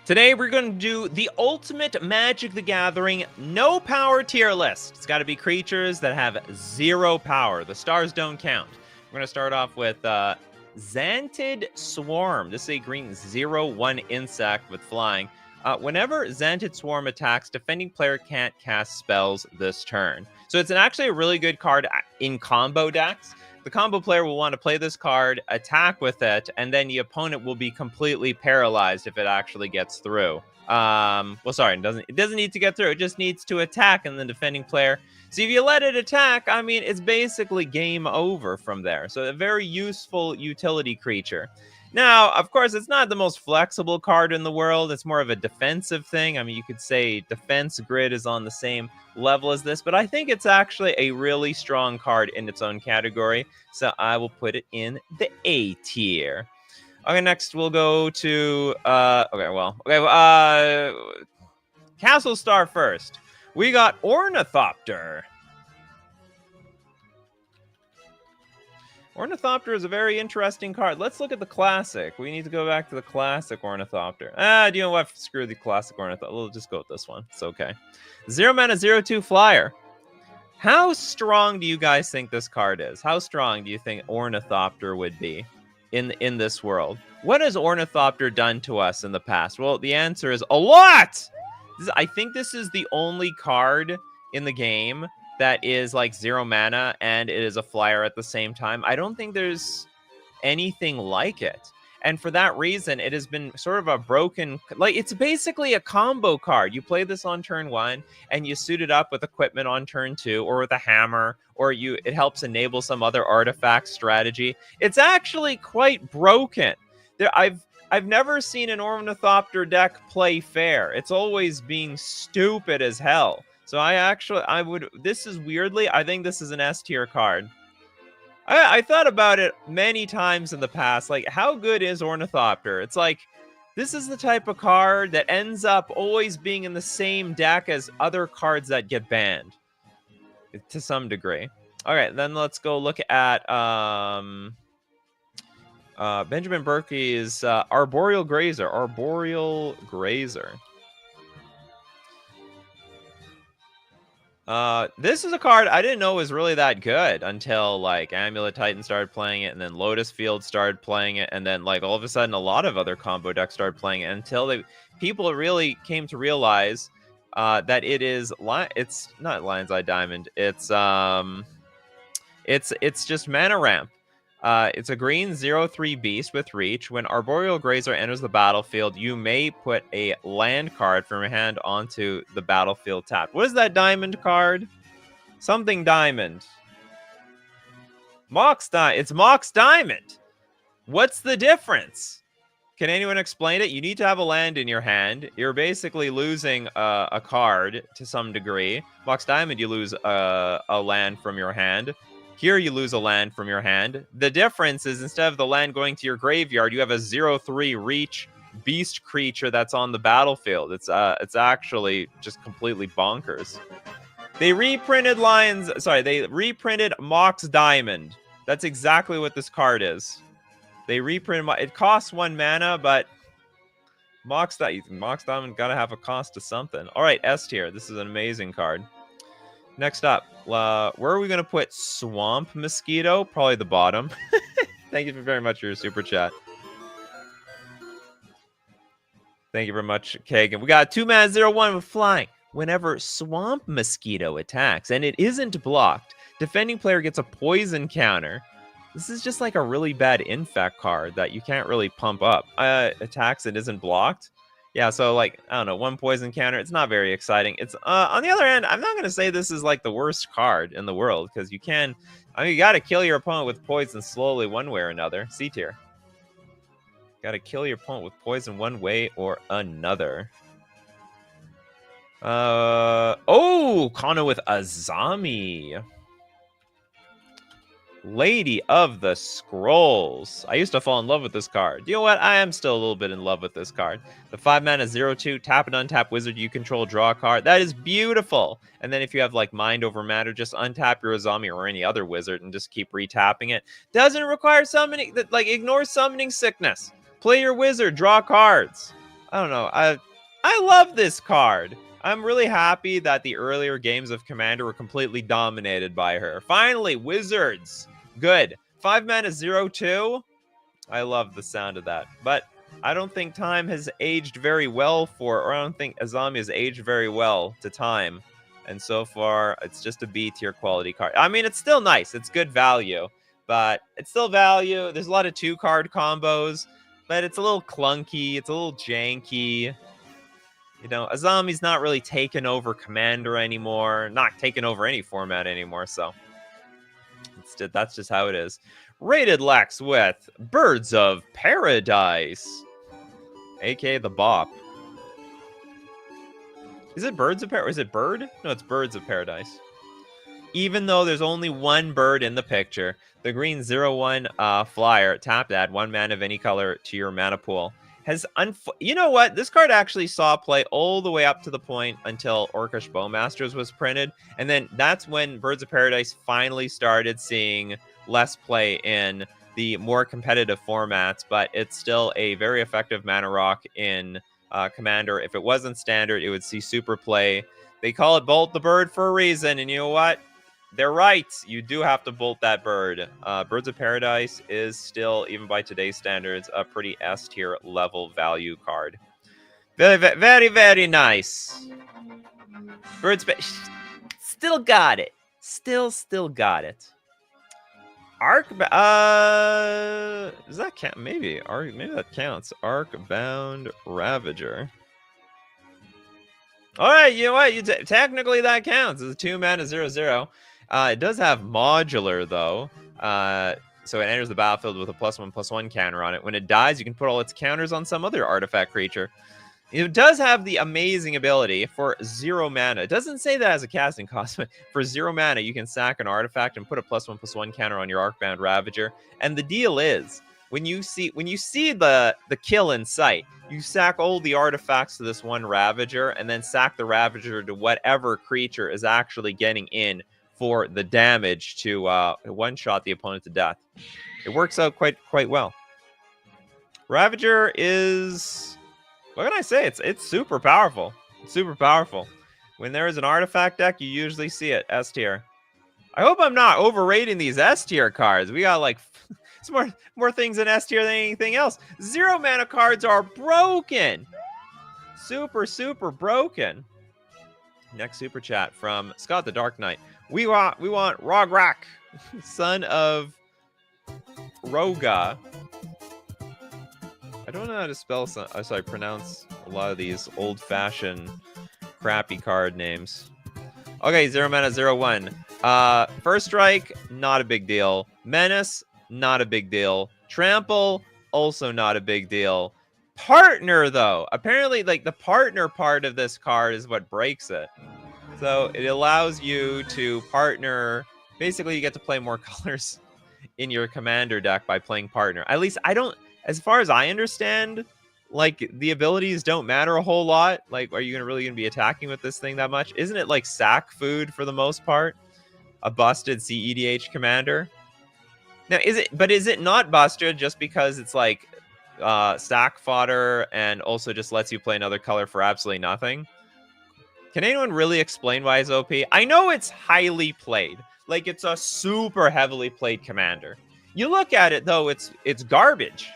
Today we're going to do the ultimate Magic the Gathering no power tier list. It's got to be creatures that have 0 power. The stars don't count. We're going to start off with Xantid Swarm. This is a green 0/1 insect with flying. Whenever Xantid Swarm attacks, defending player can't cast spells this turn. So it's actually a really good card in combo decks. The combo player will want to play this card, attack with it, and then the opponent will be completely paralyzed if it actually gets through. Well, sorry, it doesn't need to get through. It just needs to attack, and the defending player. So if you let it attack, I mean, it's basically game over from there. So a very useful utility creature. Now, of course, it's not the most flexible card in the world. It's more of a defensive thing. I mean, you could say defense grid is on the same level as this, but I think it's actually a really strong card in its own category. So I will put it in the A tier. Okay, next we'll go to Castle Star first. We got Ornithopter. Ornithopter is a very interesting card. Let's look at the classic. We need to go back to the classic Ornithopter. Do you know what? Screw the classic Ornithopter. We'll just go with this one. It's okay. 0 mana, 0/2 flyer. How strong do you guys think this card is? How strong do you think Ornithopter would be in this world? What has Ornithopter done to us in the past? Well, the answer is a lot! I think this is the only card in the game that is like 0 mana and it is a flyer at the same time. I don't think there's anything like it. And for that reason, it has been sort of a broken, like it's basically a combo card. You play this on turn 1 and you suit it up with equipment on turn 2 or with a hammer, or it helps enable some other artifact strategy. It's actually quite broken. I've never seen an Ornithopter deck play fair. It's always being stupid as hell. So this is weirdly, I think this is an S tier card. I thought about it many times in the past, like how good is Ornithopter? It's like, this is the type of card that ends up always being in the same deck as other cards that get banned. To some degree. Okay, then let's go look at Benjamin Berkey's Arboreal Grazer. Arboreal Grazer. This is a card I didn't know was really that good until like Amulet Titan started playing it, and then Lotus Field started playing it, and then like all of a sudden a lot of other combo decks started playing it until people really came to realize that it's not Lion's Eye Diamond. It's just mana ramp. It's a green 0/3 beast with reach. When Arboreal Grazer enters the battlefield, you may put a land card from your hand onto the battlefield tapped. What is that diamond card? Something diamond. It's Mox Diamond. What's the difference? Can anyone explain it? You need to have a land in your hand. You're basically losing a card to some degree. Mox Diamond, you lose a land from your hand. Here you lose a land from your hand. The difference is instead of the land going to your graveyard, you have a 0/3 reach beast creature that's on the battlefield. It's actually just completely bonkers. They reprinted Mox Diamond. That's exactly what this card is. They reprinted it costs 1 mana, but Mox Diamond gotta have a cost to something. All right, S tier. This is an amazing card. Next up, where are we going to put Swamp Mosquito? Probably the bottom. Thank you very much for your super chat. Thank you very much, Kagan. We got 2 mana 0/1 with flying. Whenever Swamp Mosquito attacks and it isn't blocked, defending player gets a poison counter. This is just like a really bad infect card that you can't really pump up. Attacks it isn't blocked. Yeah, so like, I don't know, 1 poison counter. It's not very exciting. It's on the other hand, I'm not going to say this is like the worst card in the world, because you got to kill your opponent with poison slowly one way or another. C tier. Got to kill your opponent with poison one way or another. Kano with Azami. Lady of the Scrolls. I used to fall in love with this card. You know what? I am still a little bit in love with this card. The 5 mana 0/2 tap and untap wizard you control, draw a card. That is beautiful. And then if you have like Mind Over Matter, just untap your Azami or any other wizard and just keep retapping it. Doesn't require summoning, like ignore summoning sickness. Play your wizard, draw cards. I don't know. I love this card. I'm really happy that the earlier games of Commander were completely dominated by her. Finally, Wizards. Good. 5 mana 0/2. I love the sound of that. But I don't think time has aged very well or I don't think Azami has aged very well to time. And so far, it's just a B tier quality card. I mean, it's still nice. It's good value, but it's still value. There's a lot of 2-card combos, but it's a little clunky. It's a little janky. You know, Azami's not really taking over Commander anymore. Not taking over any format anymore, so that's just how it is. Rated Lex with Birds of Paradise, aka the Bop. Is it Birds of Paradise? Is it Bird? No, it's Birds of Paradise. Even though there's only one bird in the picture, the green 0/1 flyer, tap to add 1 mana of any color to your mana pool. You know what? This card actually saw play all the way up to the point until Orcish Bowmasters was printed. And then that's when Birds of Paradise finally started seeing less play in the more competitive formats. But it's still a very effective mana rock in Commander. If it wasn't standard, it would see super play. They call it Bolt the Bird for a reason. And you know what? They're right. You do have to bolt that bird. Birds of Paradise is still, even by today's standards, a pretty S-tier level value card. Very, very, very nice. Still got it. Still got it. Does that count? Maybe that counts. Arcbound Ravager. All right, you know what? Technically that counts. It's a 2 mana 0/0. It does have modular, though. So it enters the battlefield with a +1/+1 counter on it. When it dies, you can put all its counters on some other artifact creature. It does have the amazing ability for 0 mana. It doesn't say that as a casting cost, but for 0 mana, you can sack an artifact and put a +1/+1 counter on your Arcbound Ravager. And the deal is, when you see the kill in sight, you sack all the artifacts to this one Ravager, and then sack the Ravager to whatever creature is actually getting in for the damage to one-shot the opponent to death. It works out quite well. Ravager is, what can I say? It's super powerful. It's super powerful. When there is an artifact deck, you usually see it S tier. I hope I'm not overrating these S tier cards. We got like some more things in S tier than anything else. 0 mana cards are broken. Super broken. Next super chat from Scott the Dark Knight. We want Rograk, son of Roga. I don't know how to pronounce a lot of these old-fashioned crappy card names. Okay, 0 mana 0/1. First strike, not a big deal. Menace, not a big deal. Trample, also not a big deal. Partner, though. Apparently, like, the partner part of this card is what breaks it. So it allows you to partner. Basically, you get to play more colors in your commander deck by playing partner. At least as far as I understand, like, the abilities don't matter a whole lot. Like, are you really gonna be attacking with this thing that much? Isn't it like sack food for the most part? A busted CEDH commander. Now, is it not busted just because it's like sack fodder and also just lets you play another color for absolutely nothing? Can anyone really explain why it's OP? I know it's highly played. Like, it's a super heavily played commander. You look at it, though, it's garbage.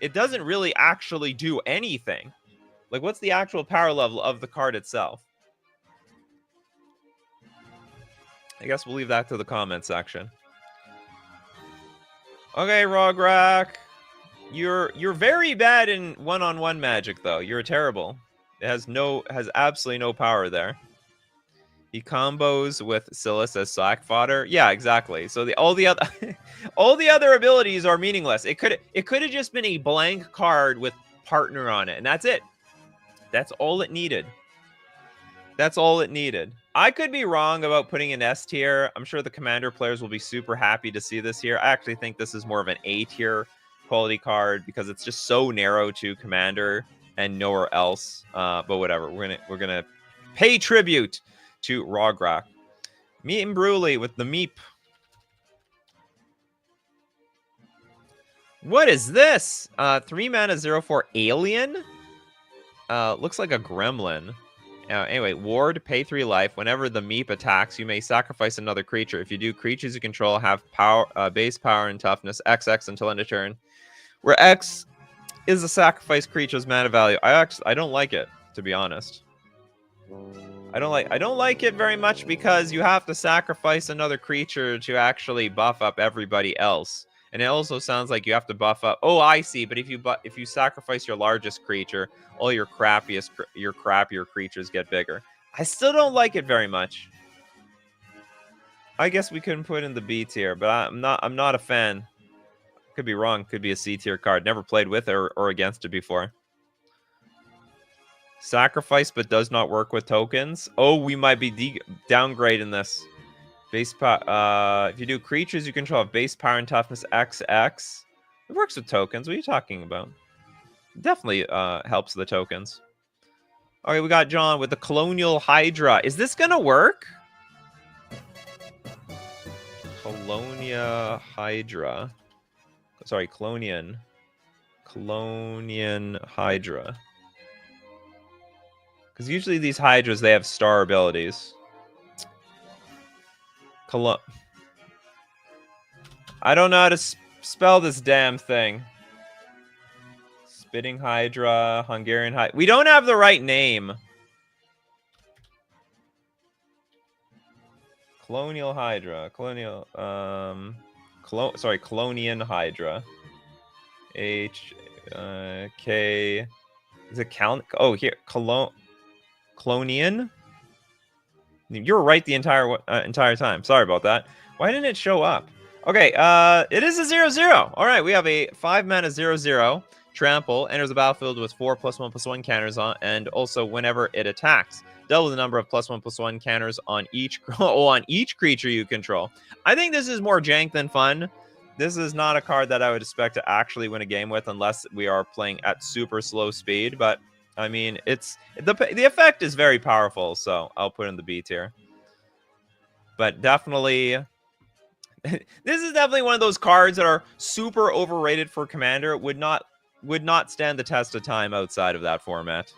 It doesn't really actually do anything. Like, what's the actual power level of the card itself? I guess we'll leave that to the comment section. Okay, Rograk. You're very bad in one-on-one magic, though. You're terrible. It has absolutely no power there. He combos with Silas as sack fodder. Yeah, exactly. So all the other abilities are meaningless. It could have just been a blank card with partner on it, and that's it. That's all it needed. That's all it needed. I could be wrong about putting an S tier. I'm sure the commander players will be super happy to see this here. I actually think this is more of an A tier quality card because it's just so narrow to commander and nowhere else. But whatever. We're gonna pay tribute to Rograk. Meet and Bruley with the Meep. What is this? 3 mana 0/4 alien? looks like a gremlin. Anyway, ward, pay 3 life. Whenever the Meep attacks, you may sacrifice another creature. If you do, creatures you control have power, base power and toughness XX until end of turn. Where X is the sacrifice creature's mana value. I don't like it, to be honest. I don't like it very much because you have to sacrifice another creature to actually buff up everybody else. And it also sounds like you have to buff up. Oh, I see. But if you sacrifice your largest creature, all your crappier creatures get bigger. I still don't like it very much. I guess we couldn't put in the B tier, but I'm not a fan. Could be wrong. Could be a C tier card. Never played with it or against it before. Sacrifice, but does not work with tokens. Oh, we might be downgrading this. Base power. If you do creatures, you control have base power and toughness XX. It works with tokens. What are you talking about? It definitely helps the tokens. Okay, we got John with the Colonial Hydra. Is this gonna work? Colonia Hydra. Sorry, Colonian Hydra. Because usually these Hydras, they have star abilities. I don't know how to spell this damn thing. Spitting Hydra, Hungarian Hydra. We don't have the right name. Colonial Hydra. Colonian Hydra. K. Is it count? Oh, here. Clonian? You were right the entire time. Sorry about that. Why didn't it show up? Okay, it is a 0/0. All right, we have a 5-mana 0/0 trample. Enters the battlefield with 4 +1/+1 counters on, and also whenever it attacks, double the number of +1/+1 counters on each creature you control. I think this is more jank than fun. This is not a card that I would expect to actually win a game with unless we are playing at super slow speed, but I mean, the effect is very powerful, so I'll put in the B tier. But definitely, this is definitely one of those cards that are super overrated for Commander. Would not stand the test of time outside of that format.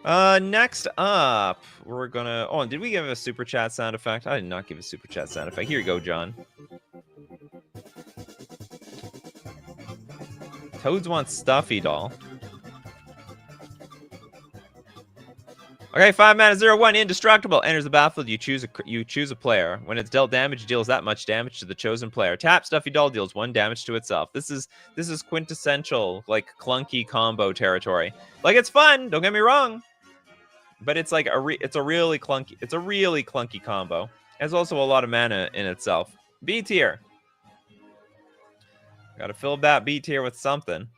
Next up, we're gonna. Oh, did we give a super chat sound effect? I did not give a super chat sound effect. Here you go, John. Toads wants Stuffy Doll. Okay, 5-mana 0/1 indestructible. Enters the battlefield. You choose a player. When it's dealt damage, it deals that much damage to the chosen player. Tap Stuffy Doll deals 1 damage to itself. This is quintessential like clunky combo territory. Like, it's fun. Don't get me wrong, but it's like it's a really clunky combo. It has also a lot of mana in itself. B tier. Got to fill that B tier with something.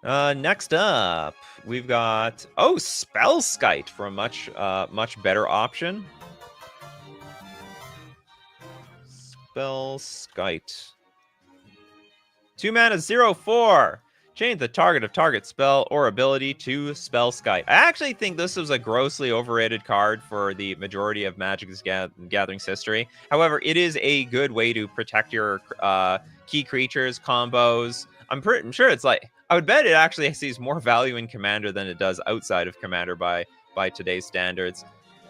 Next up, we've got Spellskite for a much better option. Spellskite. 2-mana 0/4. Change the target of target spell or ability to Spellskite. I actually think this was a grossly overrated card for the majority of Magic's Gathering's history. However, it is a good way to protect your key creatures, combos. I'm sure it's like, I would bet it actually sees more value in Commander than it does outside of Commander by today's standards.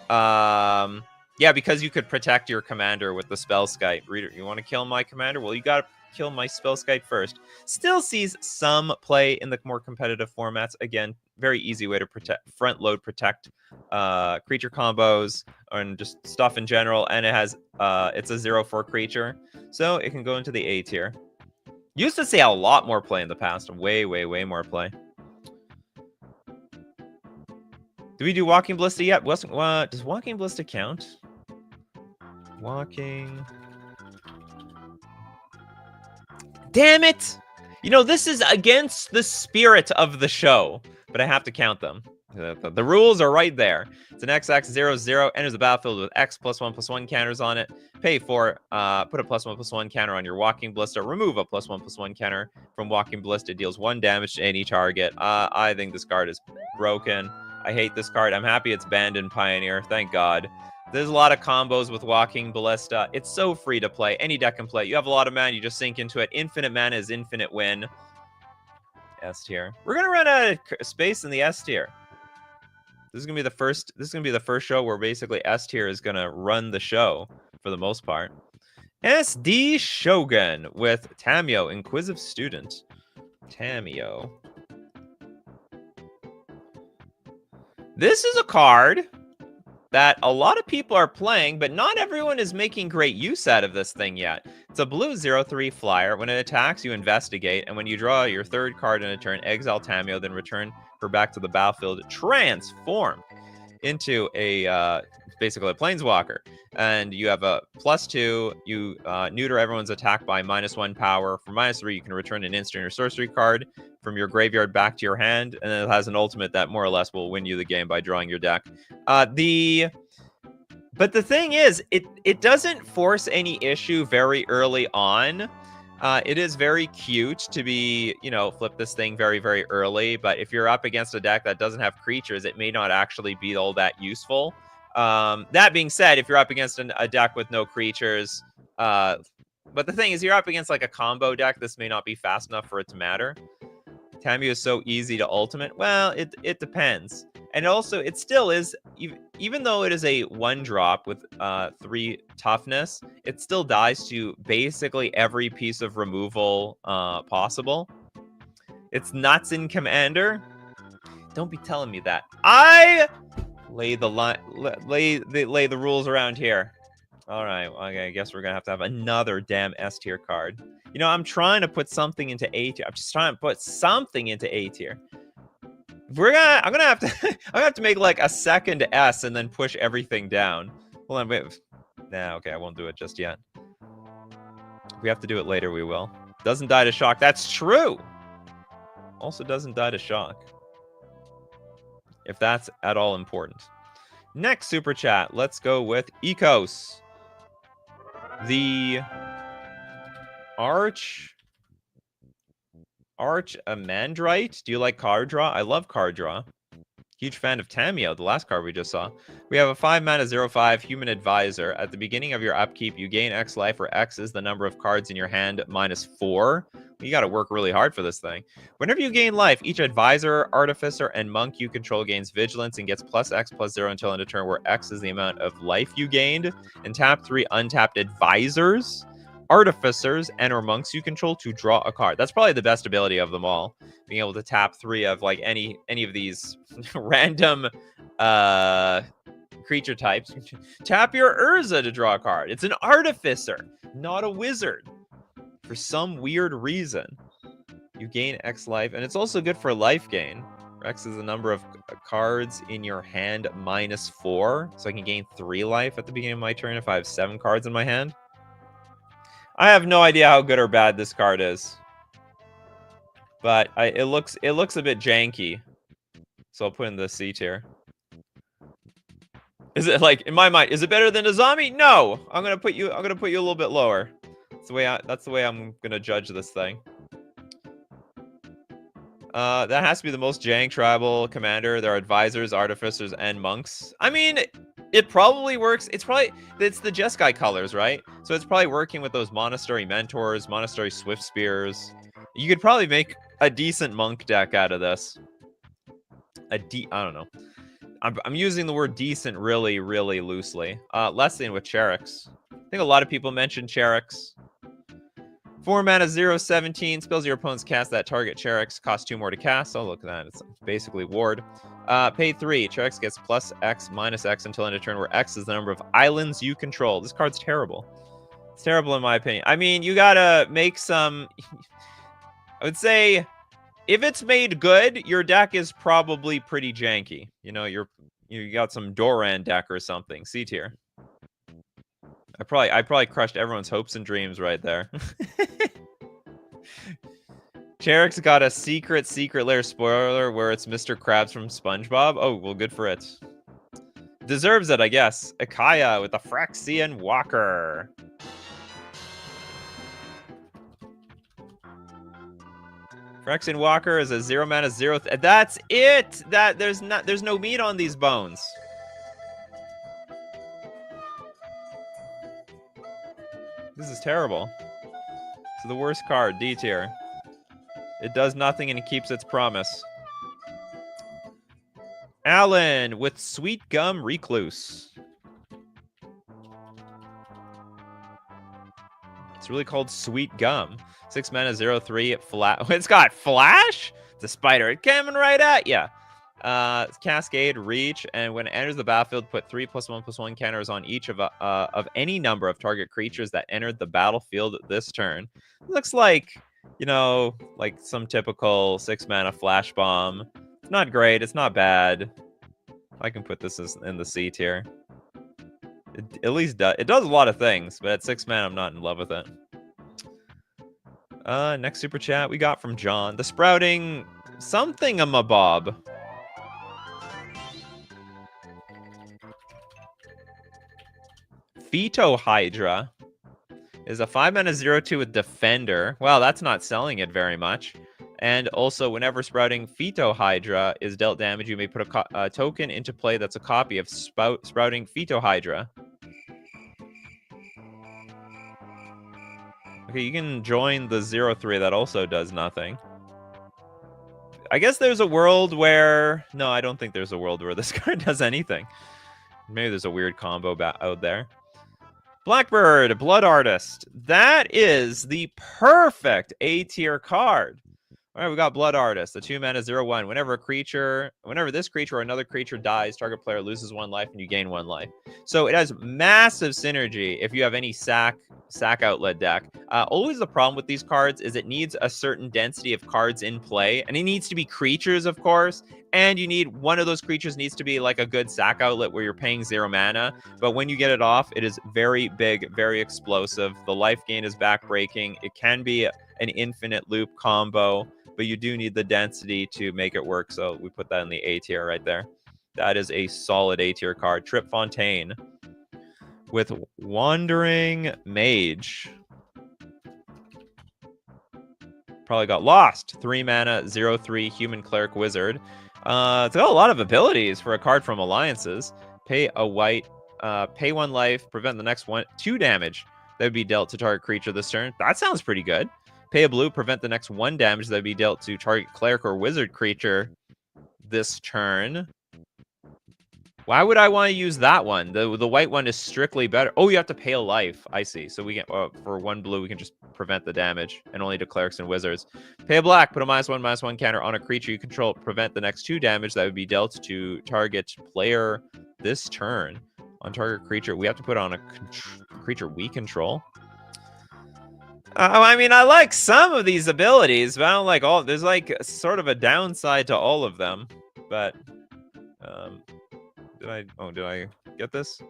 Yeah, because you could protect your Commander with the Spellskite. Reader, you want to kill my Commander? Well, you got to kill my Spellskite first. Still sees some play in the more competitive formats. Again, very easy way to front load protect creature combos and just stuff in general. And it has it's a 0/4 creature, so it can go into the A tier. Used to see a lot more play in the past. Way more play. Do we do Walking Ballista yet? Does Walking Ballista count? Walking. Damn it! You know, this is against the spirit of the show, but I have to count them. The rules are right there. It's an XX 0/0, enters the battlefield with X +1/+1 counters on it. Pay for, put a +1/+1 counter on your Walking Ballista. Remove a +1/+1 counter from Walking Ballista. Deals 1 damage to any target. I think this card is broken. I hate this card. I'm happy it's banned in Pioneer. Thank God. There's a lot of combos with Walking Ballista. It's so free to play. Any deck can play. You have a lot of mana, you just sink into it. Infinite mana is infinite win. S tier. We're gonna run out of space in the S tier. This is gonna be the first. This is gonna be the first show where basically S tier is gonna run the show for the most part. SD Shogun with Tamio, Inquisitive Student. Tamio. This is a card that a lot of people are playing, but not everyone is making great use out of this thing yet. It's a blue 0/3 flyer. When it attacks, you investigate, and when you draw your third card in a turn, exile Tamio, then return her back to the battlefield. Transform into a basically a planeswalker, and you have a +2. You neuter everyone's attack by -1 power. For -3, you can return an instant or sorcery card from your graveyard back to your hand, and then it has an ultimate that more or less will win you the game by drawing your deck. But the thing is, it doesn't force any issue very early on. It is very cute to be, flip this thing very, very early. But if you're up against a deck that doesn't have creatures, it may not actually be all that useful. That being said, if you're up against a deck with no creatures, but the thing is, you're up against like a combo deck, this may not be fast enough for it to matter. Tamio is so easy to ultimate. Well, it depends. And also, it still is, even though it is a 1-drop with 3 toughness, it still dies to basically every piece of removal possible. It's nuts in Commander. Don't be telling me that. I lay the rules around here. All right, well, I guess we're gonna have another damn S tier card. I'm trying to put something into A tier. I'm just trying to put something into A tier. I'm gonna have to make like a second S and then push everything down. Hold on, wait. Nah, okay, I won't do it just yet. If we have to do it later, we will. Doesn't die to shock. That's true. Also doesn't die to shock. If that's at all important. Next super chat. Let's go with Ecos. The Arch Amandrite. Do you like card draw? I love card draw. Huge fan of Tamio, the last card we just saw. We have a 5-mana 0/5 Human Advisor. At the beginning of your upkeep, you gain X life, where X is the number of cards in your hand -4. You got to work really hard for this thing. Whenever you gain life, each Advisor, Artificer, and Monk you control gains Vigilance and gets +X/+0 until end of turn, where X is the amount of life you gained. And tap 3 untapped Advisors, Artificers, and or Monks you control to draw a card. That's probably the best ability of them all. Being able to tap 3 of like any of these random creature types. Tap your Urza to draw a card. It's an Artificer, not a wizard. For some weird reason, you gain X life, and it's also good for life gain. X is the number of cards in your hand -4, so I can gain 3 life at the beginning of my turn if I have 7 cards in my hand. I have no idea how good or bad this card is, but it looks a bit janky, so I'll put in the C tier. Is it like, in my mind, is it better than a zombie? No, I'm gonna put you a little bit lower. That's the way I'm gonna judge this thing. That has to be the most jank tribal commander. There are Advisors, Artificers, and Monks. I mean, it probably works. It's the Jeskai colors, right? So it's probably working with those Monastery Mentors, Monastery Swift Spears. You could probably make a decent Monk deck out of this. I don't know. I'm using the word decent really, really loosely. Lesson with Cherix. I think a lot of people mentioned Cherix. 4-mana 0/17. Spells your opponents cast that target Cherix. Costs 2 more to cast. Oh, look at that. It's basically ward. Pay 3. Cherix gets +X, -X until end of turn, where X is the number of islands you control. This card's terrible. It's terrible in my opinion. I mean, you gotta make some... I would say, if it's made good, your deck is probably pretty janky. You got some Doran deck or something. C tier. I probably crushed everyone's hopes and dreams right there. Cherix got a secret lair spoiler where it's Mr. Krabs from SpongeBob. Oh, well, good for it. Deserves it, I guess. Akaya with the Phyrexian Walker. Phyrexian Walker is a 0-mana 0. That's it. There's no meat on these bones. This is terrible. It's the worst card, D tier. It does nothing and it keeps its promise. Alan with Sweet Gum Recluse. It's really called Sweet Gum. 6 mana, 0/3. It's got Flash? It's a spider. It's coming right at ya. Cascade, Reach, and when it enters the battlefield, put 3+1/+1 counters on each of any number of target creatures that entered the battlefield this turn. Looks like, you know, like some typical 6 mana Flash Bomb. It's not great. It's not bad. I can put this in the C tier. It at least it does a lot of things, but at 6 mana, I'm not in love with it. Next super chat we got from John. The Sprouting something-a-mabob. Phyto Hydra is a 5 mana 0/2 with Defender. Well, that's not selling it very much. And also, whenever Sprouting Phyto Hydra is dealt damage, you may put a token into play that's a copy of Sprouting Phyto Hydra. Okay, you can join the 0/3 that also does nothing. I guess there's a world where... No, I don't think there's a world where this card does anything. Maybe there's a weird combo out there. Blackbird, Blood Artist. That is the perfect A-tier card. All right, we got Blood Artist, the 2 mana 0/1. Whenever this creature or another creature dies, target player loses 1 life and you gain 1 life. So it has massive synergy if you have any sack outlet deck. Always the problem with these cards is it needs a certain density of cards in play, and it needs to be creatures, of course. And you need one of those creatures needs to be like a good sack outlet where you're paying 0 mana. But when you get it off, it is very big, very explosive. The life gain is backbreaking. It can be an infinite loop combo, but you do need the density to make it work. So we put that in the A tier right there. That is a solid A tier card. Trip Fontaine with Wandering Mage. Probably got lost. 3 mana, 0/3 Human Cleric Wizard. It's got a lot of abilities for a card from Alliances. Pay a white, pay 1 life, prevent the next 2 damage that would be dealt to target creature this turn. That sounds pretty good. Pay a blue, prevent the next 1 damage that would be dealt to target cleric or wizard creature this turn. Why would I want to use that one? The white one is strictly better. Oh, you have to pay a life. I see. So we can for 1 blue, we can just prevent the damage and only to clerics and wizards. Pay a black, put a -1/-1 counter on a creature you control. Prevent the next 2 damage that would be dealt to target player this turn. On target creature, we have to put on a creature we control. I mean, I like some of these abilities, but I don't like all. There's like sort of a downside to all of them. But did I get this?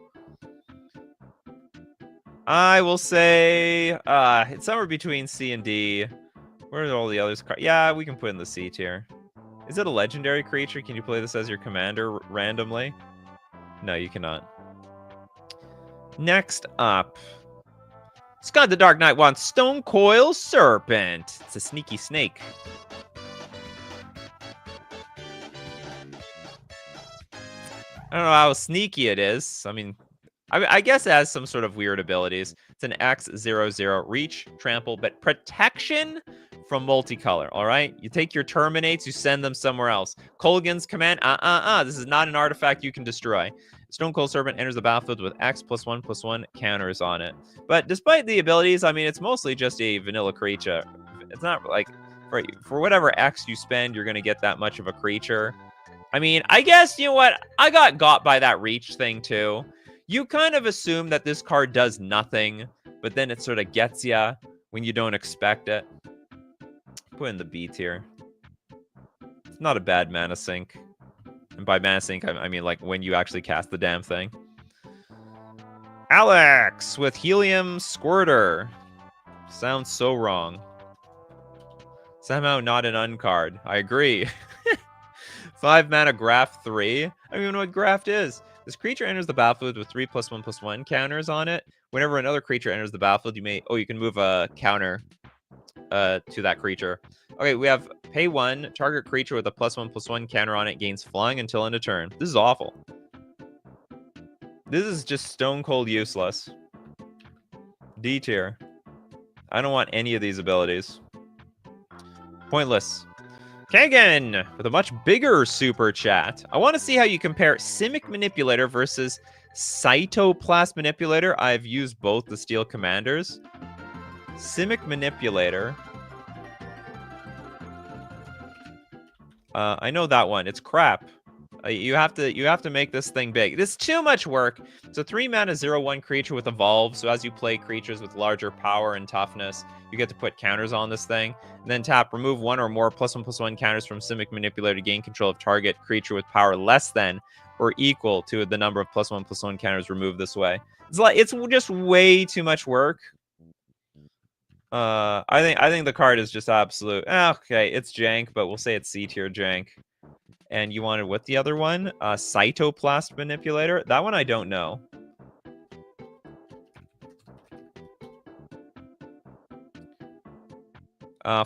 I will say it's somewhere between C and D. Where are all the others? Yeah, we can put in the C tier. Is it a legendary creature? Can you play this as your commander randomly? No, you cannot. Next up, Scott the Dark Knight wants Stone Coil Serpent. It's a sneaky snake. I don't know how sneaky it is. I mean, I guess it has some sort of weird abilities. It's an X/0/0 reach, trample, but protection from multicolor. All right, you take your terminates, you send them somewhere else. Colgan's command. This is not an artifact you can destroy. Stone Cold Serpent enters the battlefield with X+1/+1 counters on it. But despite the abilities, I mean, it's mostly just a vanilla creature. It's not like for whatever X you spend, you're gonna get that much of a creature. I mean, I guess, you know what? I got by that reach thing too. You kind of assume that this card does nothing, but then it sort of gets ya when you don't expect it. Put in the B tier. It's not a bad mana sink. And by mana sink, I mean like when you actually cast the damn thing. Alex with Helium Squirter. Sounds so wrong. Somehow not an uncard. I agree. 5 mana Graft 3. I don't even know what Graft is. This creature enters the battlefield with 3+1/+1 counters on it. Whenever another creature enters the battlefield, you can move a counter to that creature. Okay, we have pay 1, target creature with a +1/+1 counter on it gains flying until end of turn. This is awful. This is just stone cold useless. D tier. I don't want any of these abilities. Pointless. Kagan with a much bigger super chat. I want to see how you compare Simic Manipulator versus Cytoplast Manipulator. I've used both the Steel Commanders. Simic Manipulator. I know that one. It's crap. You have to make this thing big. This is too much work. It's a 3-mana 0/1 creature with Evolve. So as you play creatures with larger power and toughness, you get to put counters on this thing. And then tap, remove one or more +1/+1 counters from Simic Manipulator to gain control of target creature with power less than or equal to the number of +1/+1 counters removed this way. It's just way too much work. I think the card is just absolute. Okay, it's jank, but we'll say it's C tier jank. And you wanted what the other one? Cytoplast Manipulator? That one I don't know.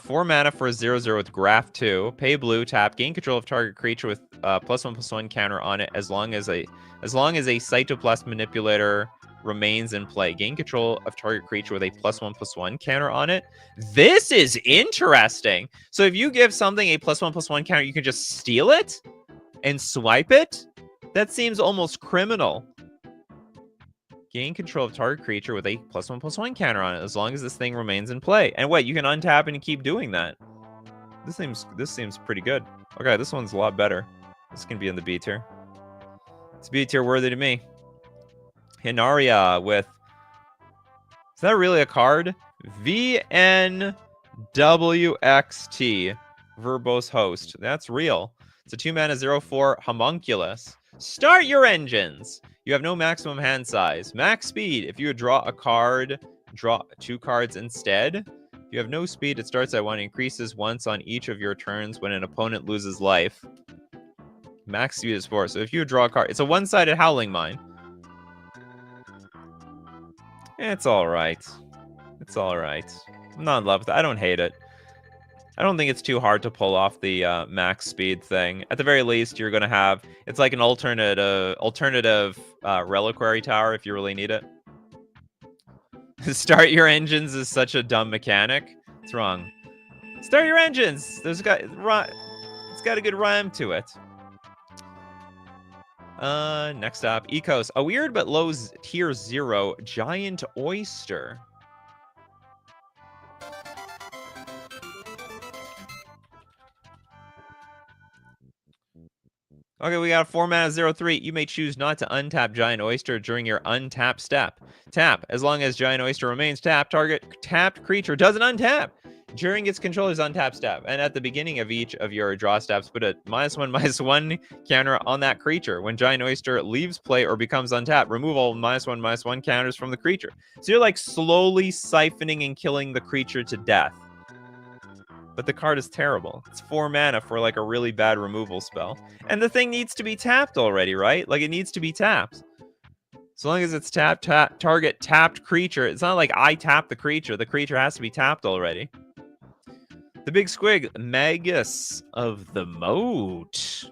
Four mana for a 0/0 with Graph 2. Pay blue, tap, gain control of target creature with +1/+1 counter on it as long as a Cytoplast Manipulator remains in play. Gain control of target creature with a +1/+1 counter on it. This is interesting. So if you give something a +1/+1 counter, you can just steal it and swipe it? That seems almost criminal. Gain control of target creature with a +1/+1 counter on it as long as this thing remains in play. And wait, you can untap and keep doing that. This seems pretty good. Okay, this one's a lot better. This can be in the B tier. It's B tier worthy to me. Hinaria with... Is that really a card? VNWXT. Verbose Host. That's real. It's a 2-mana 0/4 homunculus. Start your engines! You have no maximum hand size. Max speed. If you draw a card, draw 2 cards instead. If you have no speed, it starts at 1 and increases once on each of your turns when an opponent loses life. Max speed is 4. So if you draw a card... It's a one-sided Howling Mine. It's alright. It's alright. I'm not in love with it. I don't hate it. I don't think it's too hard to pull off the max speed thing. At the very least, you're going to have... It's like an alternative reliquary tower if you really need it. Start your engines is such a dumb mechanic. It's wrong. Start your engines! It's got a good rhyme to it. Next up, Ecos. A weird but low tier 0 giant oyster. Okay, we got a 4-mana 0/3. You may choose not to untap Giant Oyster during your untap step. Tap. As long as Giant Oyster remains tapped, target tapped creature doesn't untap during its controller's untap step. And at the beginning of each of your draw steps, put a -1/-1 counter on that creature. When Giant Oyster leaves play or becomes untapped, remove all -1/-1 counters from the creature. So you're like slowly siphoning and killing the creature to death. But the card is terrible. It's 4 mana for like a really bad removal spell. And the thing needs to be tapped already, right? Like it needs to be tapped. So long as it's tapped, target tapped creature. It's not like I tap the creature. The creature has to be tapped already. The big squig, Magus of the Moat.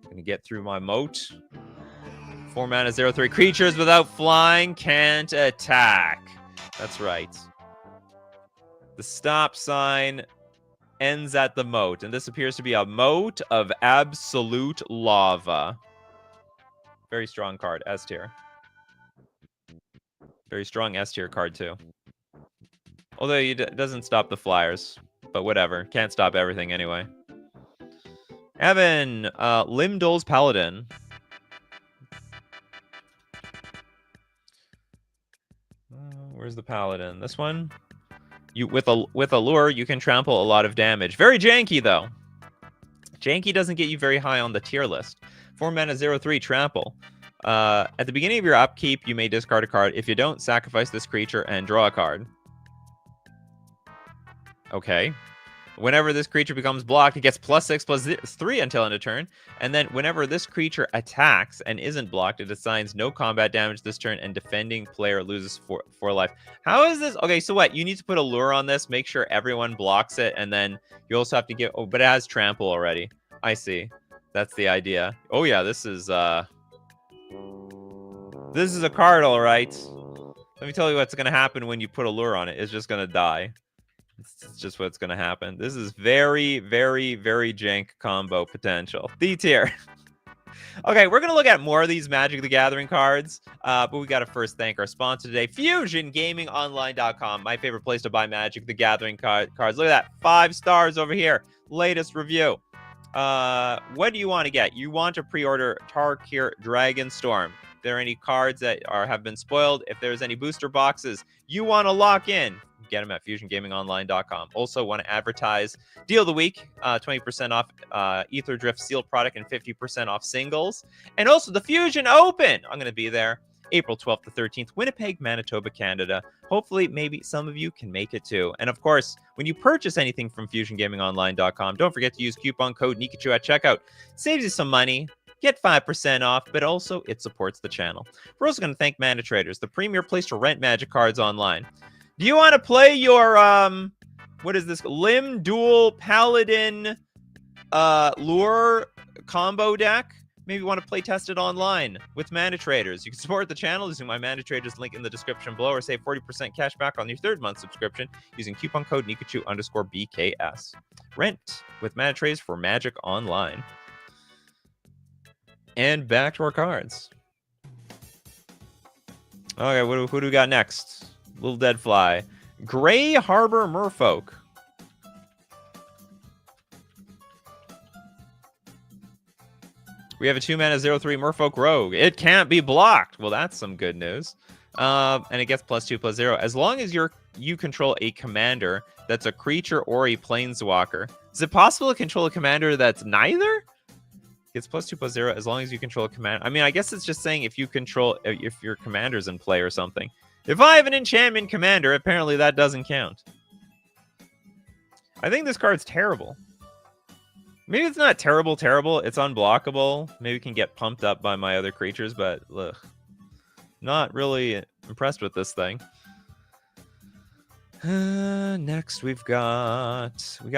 Gonna get through my moat. 4 mana 0/3. Creatures without flying can't attack. That's right. The stop sign ends at the moat, and this appears to be a moat of absolute lava. Very strong card, S tier. Very strong S tier card too. Although it doesn't stop the flyers, but whatever. Can't stop everything anyway. Evan, Limdol's Paladin. Where's the Paladin? This one? With a lure, you can trample a lot of damage. Very janky, though. Janky doesn't get you very high on the tier list. 4 mana 0/3 trample. At the beginning of your upkeep, you may discard a card. If you don't, sacrifice this creature and draw a card. Okay. Whenever this creature becomes blocked, it gets +6/+3 until end of turn. And then whenever this creature attacks and isn't blocked, it assigns no combat damage this turn, and defending player loses 4 life. How is this? Okay, so what? You need to put a lure on this, make sure everyone blocks it, and then you also have to get... Oh, but it has trample already. I see. That's the idea. Oh, yeah, this is a card, all right. Let me tell you what's going to happen when you put a lure on it. It's just going to die. It's just what's going to happen. This is very, very, very jank combo potential. D tier. Okay, we're going to look at more of these Magic the Gathering cards, but we got to first thank our sponsor today, FusionGamingOnline.com, my favorite place to buy Magic the Gathering cards. Look at that, 5 stars over here. Latest review. What do you want to get? You want to pre-order Tarkir Dragonstorm. If there are any cards that have been spoiled, if there's any booster boxes you want to lock in, get them at FusionGamingOnline.com. Also want to advertise Deal of the Week, 20% off Ether Drift sealed product and 50% off singles. And also the Fusion Open. I'm going to be there April 12th to 13th, Winnipeg, Manitoba, Canada. Hopefully, maybe some of you can make it too. And of course, when you purchase anything from FusionGamingOnline.com, don't forget to use coupon code Nikachu at checkout. Saves you some money. Get 5% off, but also it supports the channel. We're also going to thank Mana Traders, the premier place to rent Magic cards online. Do you want to play your, what is this? Limb Dual Paladin Lure combo deck? Maybe you want to play test it online with Mana Traders. You can support the channel using my Mana Traders link in the description below, or save 40% cash back on your 3rd month subscription using coupon code Nikachu_BKS. Rent with Mana Traders for Magic Online. And back to our cards. Okay, who do we got next? Little Dead Fly. Gray Harbor Merfolk. We have a 2-mana 0/3 Merfolk Rogue. It can't be blocked. Well, that's some good news. And it gets +2/+0. As long as you control a commander that's a creature or a planeswalker. Is it possible to control a commander that's neither? It's +2/+0 as long as you control a commander. I mean, I guess it's just saying if your commander's in play or something. If I have an enchantment commander, apparently that doesn't count. I think this card's terrible. Maybe it's not terrible. It's unblockable. Maybe it can get pumped up by my other creatures, but ugh, not really impressed with this thing. Next, we got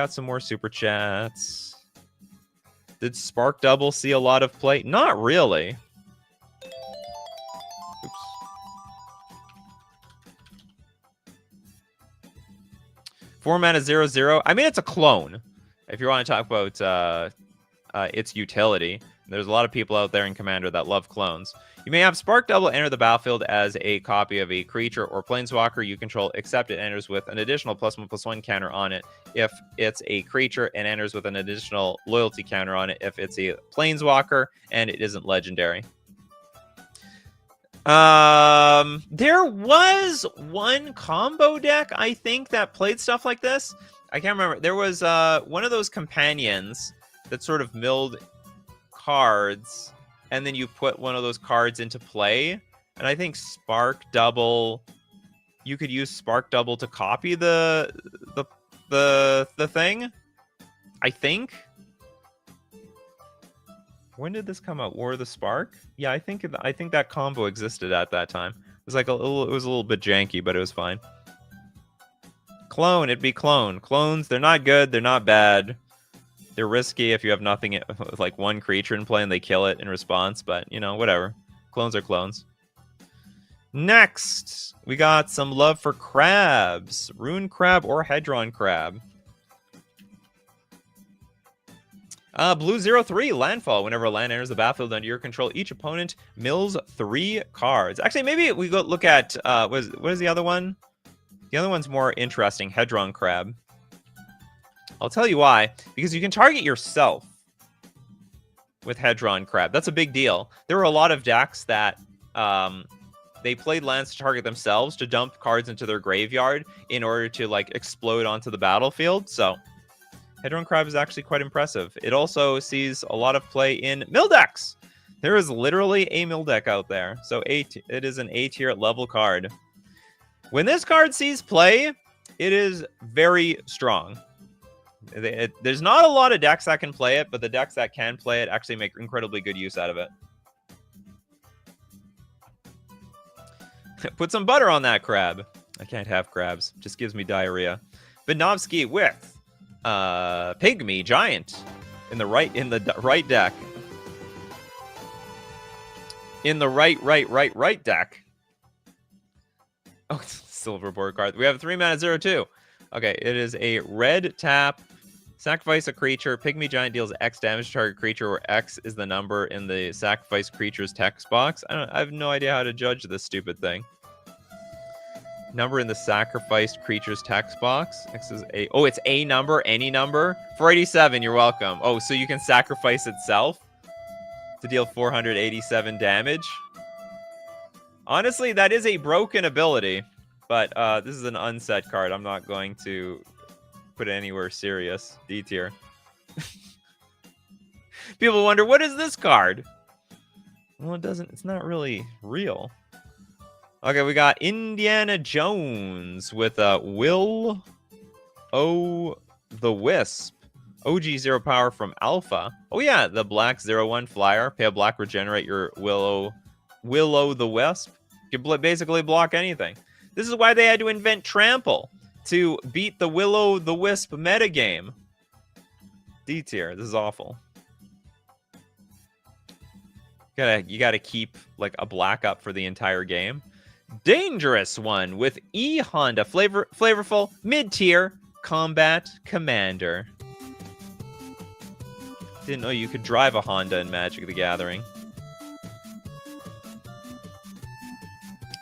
some more super chats. Did Spark Double see a lot of play? Not really. Oops. 4-mana 0/0. I mean, it's a clone. If you want to talk about its utility, there's a lot of people out there in Commander that love clones. You may have Spark Double enter the battlefield as a copy of a creature or planeswalker you control, except it enters with an additional +1/+1 counter on it if it's a creature, and enters with an additional loyalty counter on it if it's a planeswalker and it isn't legendary. There was one combo deck, I think, that played stuff like this. I can't remember. There was one of those companions that sort of milled cards, and then you put one of those cards into play. And I think Spark Double, you could use Spark Double to copy the thing. I think. When did this come out? War of the Spark? Yeah, I think that combo existed at that time. It was like it was a little bit janky, but it was fine. Clone, it'd be clone. Clones, they're not good, they're not bad. They're risky if you have nothing, like one creature in play and they kill it in response, but, you know, whatever. Clones are clones. Next, we got some love for crabs. Rune Crab or Hedron Crab. Blue 0/3, Landfall. Whenever a land enters the battlefield under your control, each opponent mills 3 cards. Actually, maybe we go look at, what is the other one? The other one's more interesting, Hedron Crab. I'll tell you why. Because you can target yourself with Hedron Crab. That's a big deal. There were a lot of decks that they played lands to target themselves, to dump cards into their graveyard in order to, like, explode onto the battlefield. So Hedron Crab is actually quite impressive. It also sees a lot of play in mill decks. There is literally a mill deck out there. So it is an A-tier level card. When this card sees play, it is very strong. There's not a lot of decks that can play it, but the decks that can play it actually make incredibly good use out of it. Put some butter on that crab. I can't have crabs. Just gives me diarrhea. Vinovsky with Pygmy Giant in the right deck. In the right deck. Oh, it's a silver board card. We have a 3-mana 0/2. Okay, it is a red tap. Sacrifice a creature. Pygmy Giant deals X damage to target creature, where X is the number in the sacrifice creature's text box. I have no idea how to judge this stupid thing. Number in the sacrificed creature's text box. X is a... Oh, it's a number, any number. 487, you're welcome. Oh, so you can sacrifice itself to deal 487 damage. Honestly, that is a broken ability. But this is an unset card. I'm not going to put it anywhere serious. D tier. People wonder, what is this card? Well, it's not really real. Okay, we got Indiana Jones with Will O the Wisp. OG 0 power from Alpha. Oh yeah, the black 0/1 flyer. Pay a black, regenerate your Will O the Wisp. You can basically block anything. This is why they had to invent Trample, to beat the Will-O-the-Wisp metagame. D tier. This is awful. You gotta keep like a black up for the entire game. Dangerous One with E Honda, flavorful mid-tier combat commander. Didn't know you could drive a Honda in Magic the Gathering.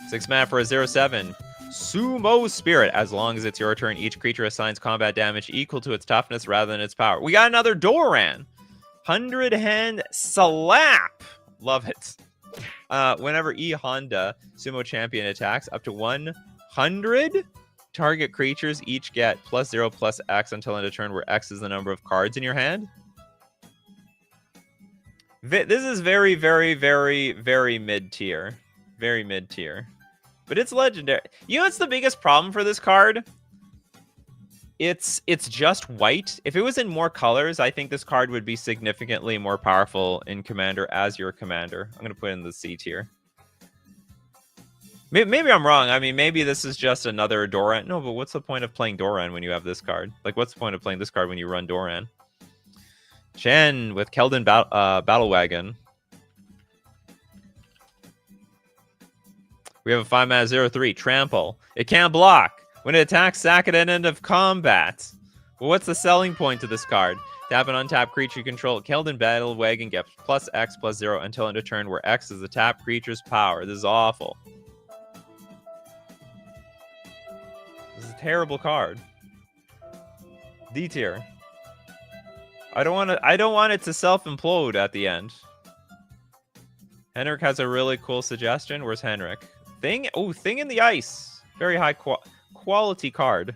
6 mana for a 0/7. Sumo Spirit. As long as it's your turn, each creature assigns combat damage equal to its toughness rather than its power. We got another Doran. 100 hand slap. Love it. Whenever E Honda Sumo Champion attacks up to 100 target creatures, each get +0/+X until end of turn, where X is the number of cards in your hand. This is very, very, very, very mid-tier. Very mid-tier. But it's legendary. You know what's the biggest problem for this card? It's just white. If it was in more colors, I think this card would be significantly more powerful in Commander as your commander. I'm going to put it in the C tier. Maybe I'm wrong. I mean, maybe this is just another Doran. No, but what's the point of playing Doran when you have this card? Like, what's the point of playing this card when you run Doran? Chen with Keldon Battle Wagon. We have a 5 mana 0/3 Trample. It can't block. When it attacks, sack it at end of combat. Well, what's the selling point to this card? Tap an untapped creature you control. Keldon Battle Wagon gets +X/+0 until end of turn, where X is the tapped creature's power. This is awful. This is a terrible card. D tier. I don't want it to self-implode at the end. Henrik has a really cool suggestion. Where's Henrik? Thing? Oh, Thing in the Ice. Very high quality card.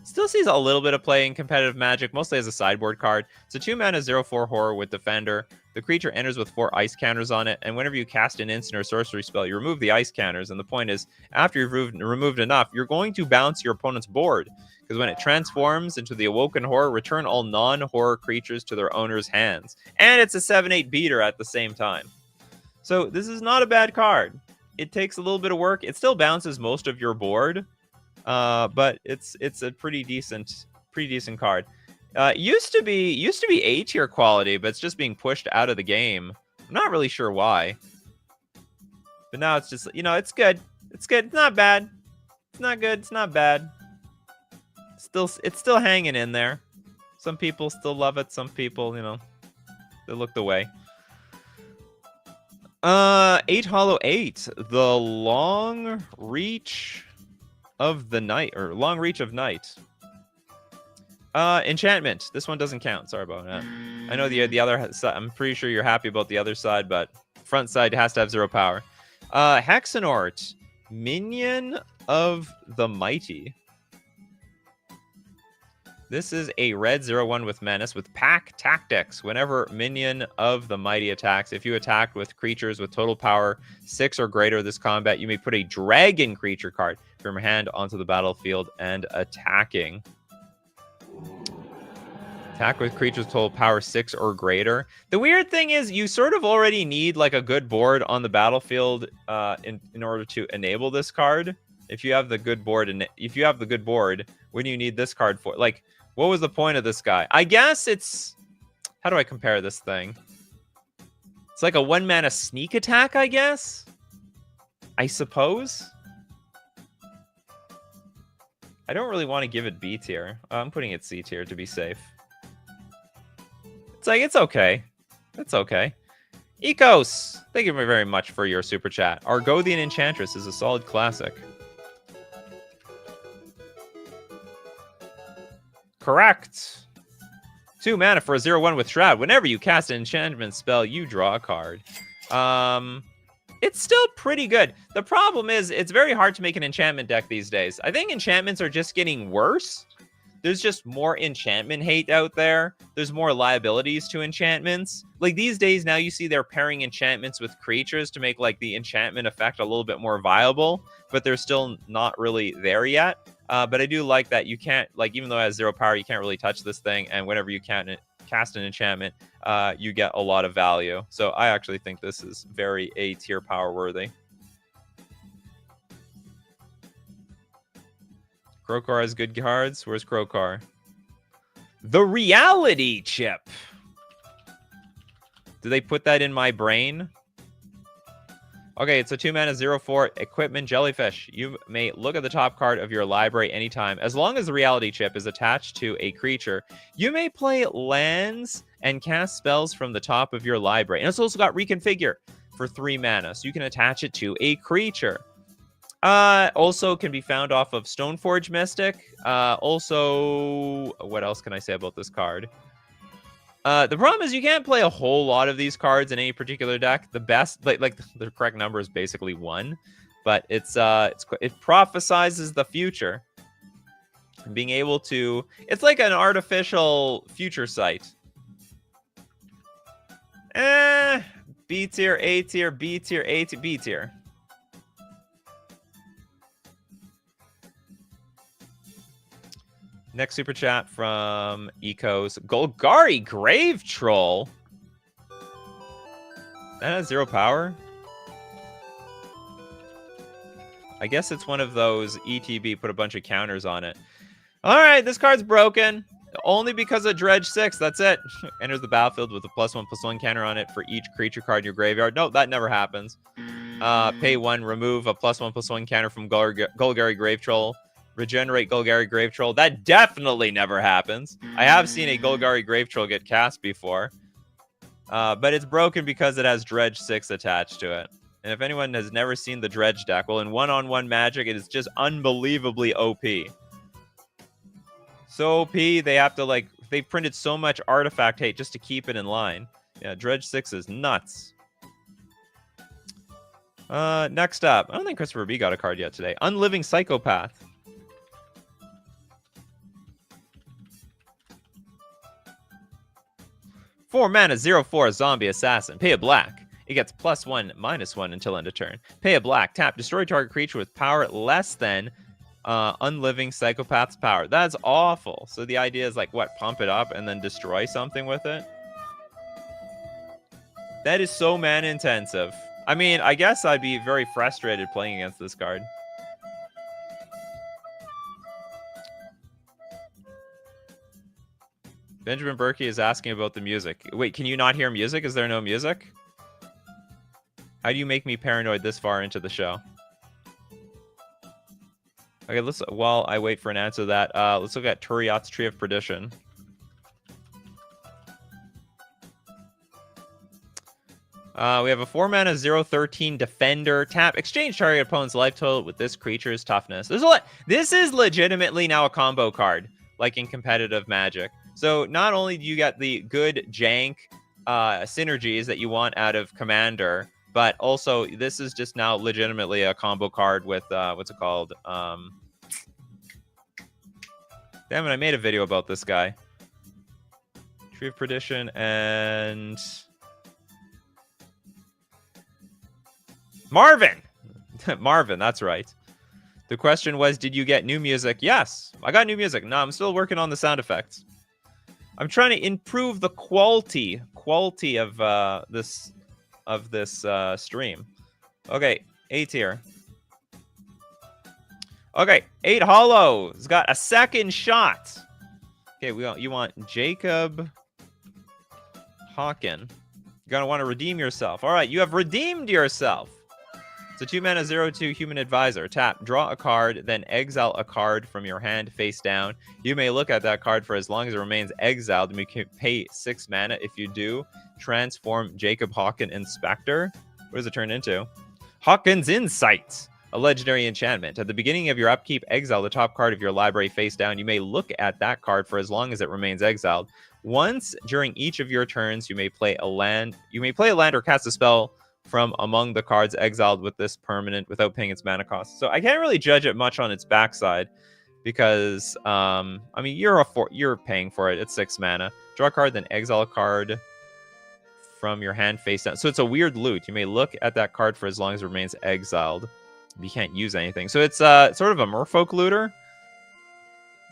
Still sees a little bit of play in competitive Magic, mostly as a sideboard card. It's a 2 mana 0/4 horror with Defender. The creature enters with 4 ice counters on it, and whenever you cast an instant or sorcery spell, you remove the ice counters. And the point is, after you've removed enough, you're going to bounce your opponent's board. Because when it transforms into the Awoken Horror, return all non-horror creatures to their owner's hands. And it's a 7/8 beater at the same time. So this is not a bad card. It takes a little bit of work. It still bounces most of your board, but it's a pretty decent card. Used to be A tier quality, but it's just being pushed out of the game. I'm not really sure why. But now it's just, it's good. It's good. It's not bad. It's not good. It's not bad. It's still hanging in there. Some people still love it. Some people, they looked away. 8 Hollow 8. The Long Reach of the Night, or Long Reach of Night. Enchantment. This one doesn't count. Sorry about that. I know the other side. I'm pretty sure you're happy about the other side, but front side has to have 0 power. Hexenort. Minion of the Mighty. This is a red 0/1 with Menace with Pack Tactics. Whenever Minion of the Mighty attacks, if you attack with creatures with total power 6 or greater this combat, you may put a dragon creature card from your hand onto the battlefield and attacking. Attack with creatures with total power 6 or greater. The weird thing is you sort of already need like a good board on the battlefield in order to enable this card. If you have the good board, when you need this card for? Like, what was the point of this guy? I guess it's... How do I compare this thing? It's like a 1 mana sneak attack, I guess? I suppose? I don't really want to give it B tier. I'm putting it C tier to be safe. It's like, it's okay. It's okay. Ecos, thank you very much for your super chat. Argothian Enchantress is a solid classic. Correct. 2 mana for a 0/1 with Shroud. Whenever you cast an enchantment spell, you draw a card. It's still pretty good. The problem is, it's very hard to make an enchantment deck these days. I think enchantments are just getting worse. There's just more enchantment hate out there. There's more liabilities to enchantments. Like, these days, now you see they're pairing enchantments with creatures to make, like, the enchantment effect a little bit more viable, but they're still not really there yet. But I do like that you can't, like, even though it has 0 power, you can't really touch this thing, and whenever you can cast an enchantment, you get a lot of value. So I actually think this is very A-tier power worthy. Krokar has good cards. Where's Krokar? The reality chip. Do they put that in my brain? Okay, it's a 2 mana 0/4 equipment jellyfish. You may look at the top card of your library anytime. As long as the reality chip is attached to a creature, you may play lands and cast spells from the top of your library. And it's also got reconfigure for 3 mana, so you can attach it to a creature. Also can be found off of Stoneforge Mystic. Also, what else can I say about this card? The problem is you can't play a whole lot of these cards in any particular deck. The best, like the correct number is basically 1, but it prophesizes the future. Being able to, it's like an artificial future sight. B tier, A tier, B tier, A tier, B tier. Next super chat from Ecos. Golgari Grave Troll. That has 0 power. I guess it's one of those ETB, put a bunch of counters on it. All right, this card's broken. Only because of Dredge 6. That's it. Enters the battlefield with a +1/+1 counter on it for each creature card in your graveyard. No, that never happens. Pay 1, remove a +1/+1 counter from Golgari Grave Troll. Regenerate Golgari Grave Troll. That definitely never happens. I have seen a Golgari Grave Troll get cast before. But it's broken because it has Dredge 6 attached to it. And if anyone has never seen the Dredge deck, well, in one-on-one Magic, it is just unbelievably OP. So OP, they have to, like, they've printed so much artifact hate just to keep it in line. Yeah, Dredge 6 is nuts. Next up, I don't think Christopher B got a card yet today. Unliving Psychopath. Four mana, 0/4 zombie assassin. Pay a black. It gets +1/-1 until end of turn. Pay a black. Tap. Destroy target creature with power less than Unliving Psychopath's power. That's awful. So the idea is like, what? Pump it up and then destroy something with it? That is so mana intensive. I mean, I guess I'd be very frustrated playing against this card. Benjamin Berkey is asking about the music. Wait, can you not hear music? Is there no music? How do you make me paranoid this far into the show? Okay, while I wait for an answer to that, let's look at Turiat's Tree of Perdition. We have a 4 mana 0/13 defender. Tap. Exchange target opponent's life total with this creature's toughness. There's a lot. This is legitimately now a combo card, like in competitive Magic. So not only do you get the good jank synergies that you want out of Commander, but also this is just now legitimately a combo card with what's it called? Damn it! I made a video about this guy. Tree of Perdition and Marvin. Marvin, that's right. The question was, did you get new music? Yes, I got new music. No, I'm still working on the sound effects. I'm trying to improve the quality of this stream. Okay, A tier. Okay, 8 Hollow has got a second shot. Okay, you want Jacob Hawken. You're gonna want to redeem yourself. All right, you have redeemed yourself. So 2 mana, 0/2 Human Advisor. Tap, draw a card, then exile a card from your hand face down. You may look at that card for as long as it remains exiled, and you can pay 6 mana. If you do, transform Jacob Hawken Inspector. What does it turn into? Hawken's Insight, a legendary enchantment. At the beginning of your upkeep, exile the top card of your library face down. You may look at that card for as long as it remains exiled. Once during each of your turns, you may play a land. You may play a land or cast a spell from among the cards exiled with this permanent without paying its mana cost. So I can't really judge it much on its backside because I mean you're paying for it. It's 6 mana. Draw a card, then exile a card from your hand face down. So it's a weird loot. You may look at that card for as long as it remains exiled. You can't use anything. So it's sort of a merfolk looter.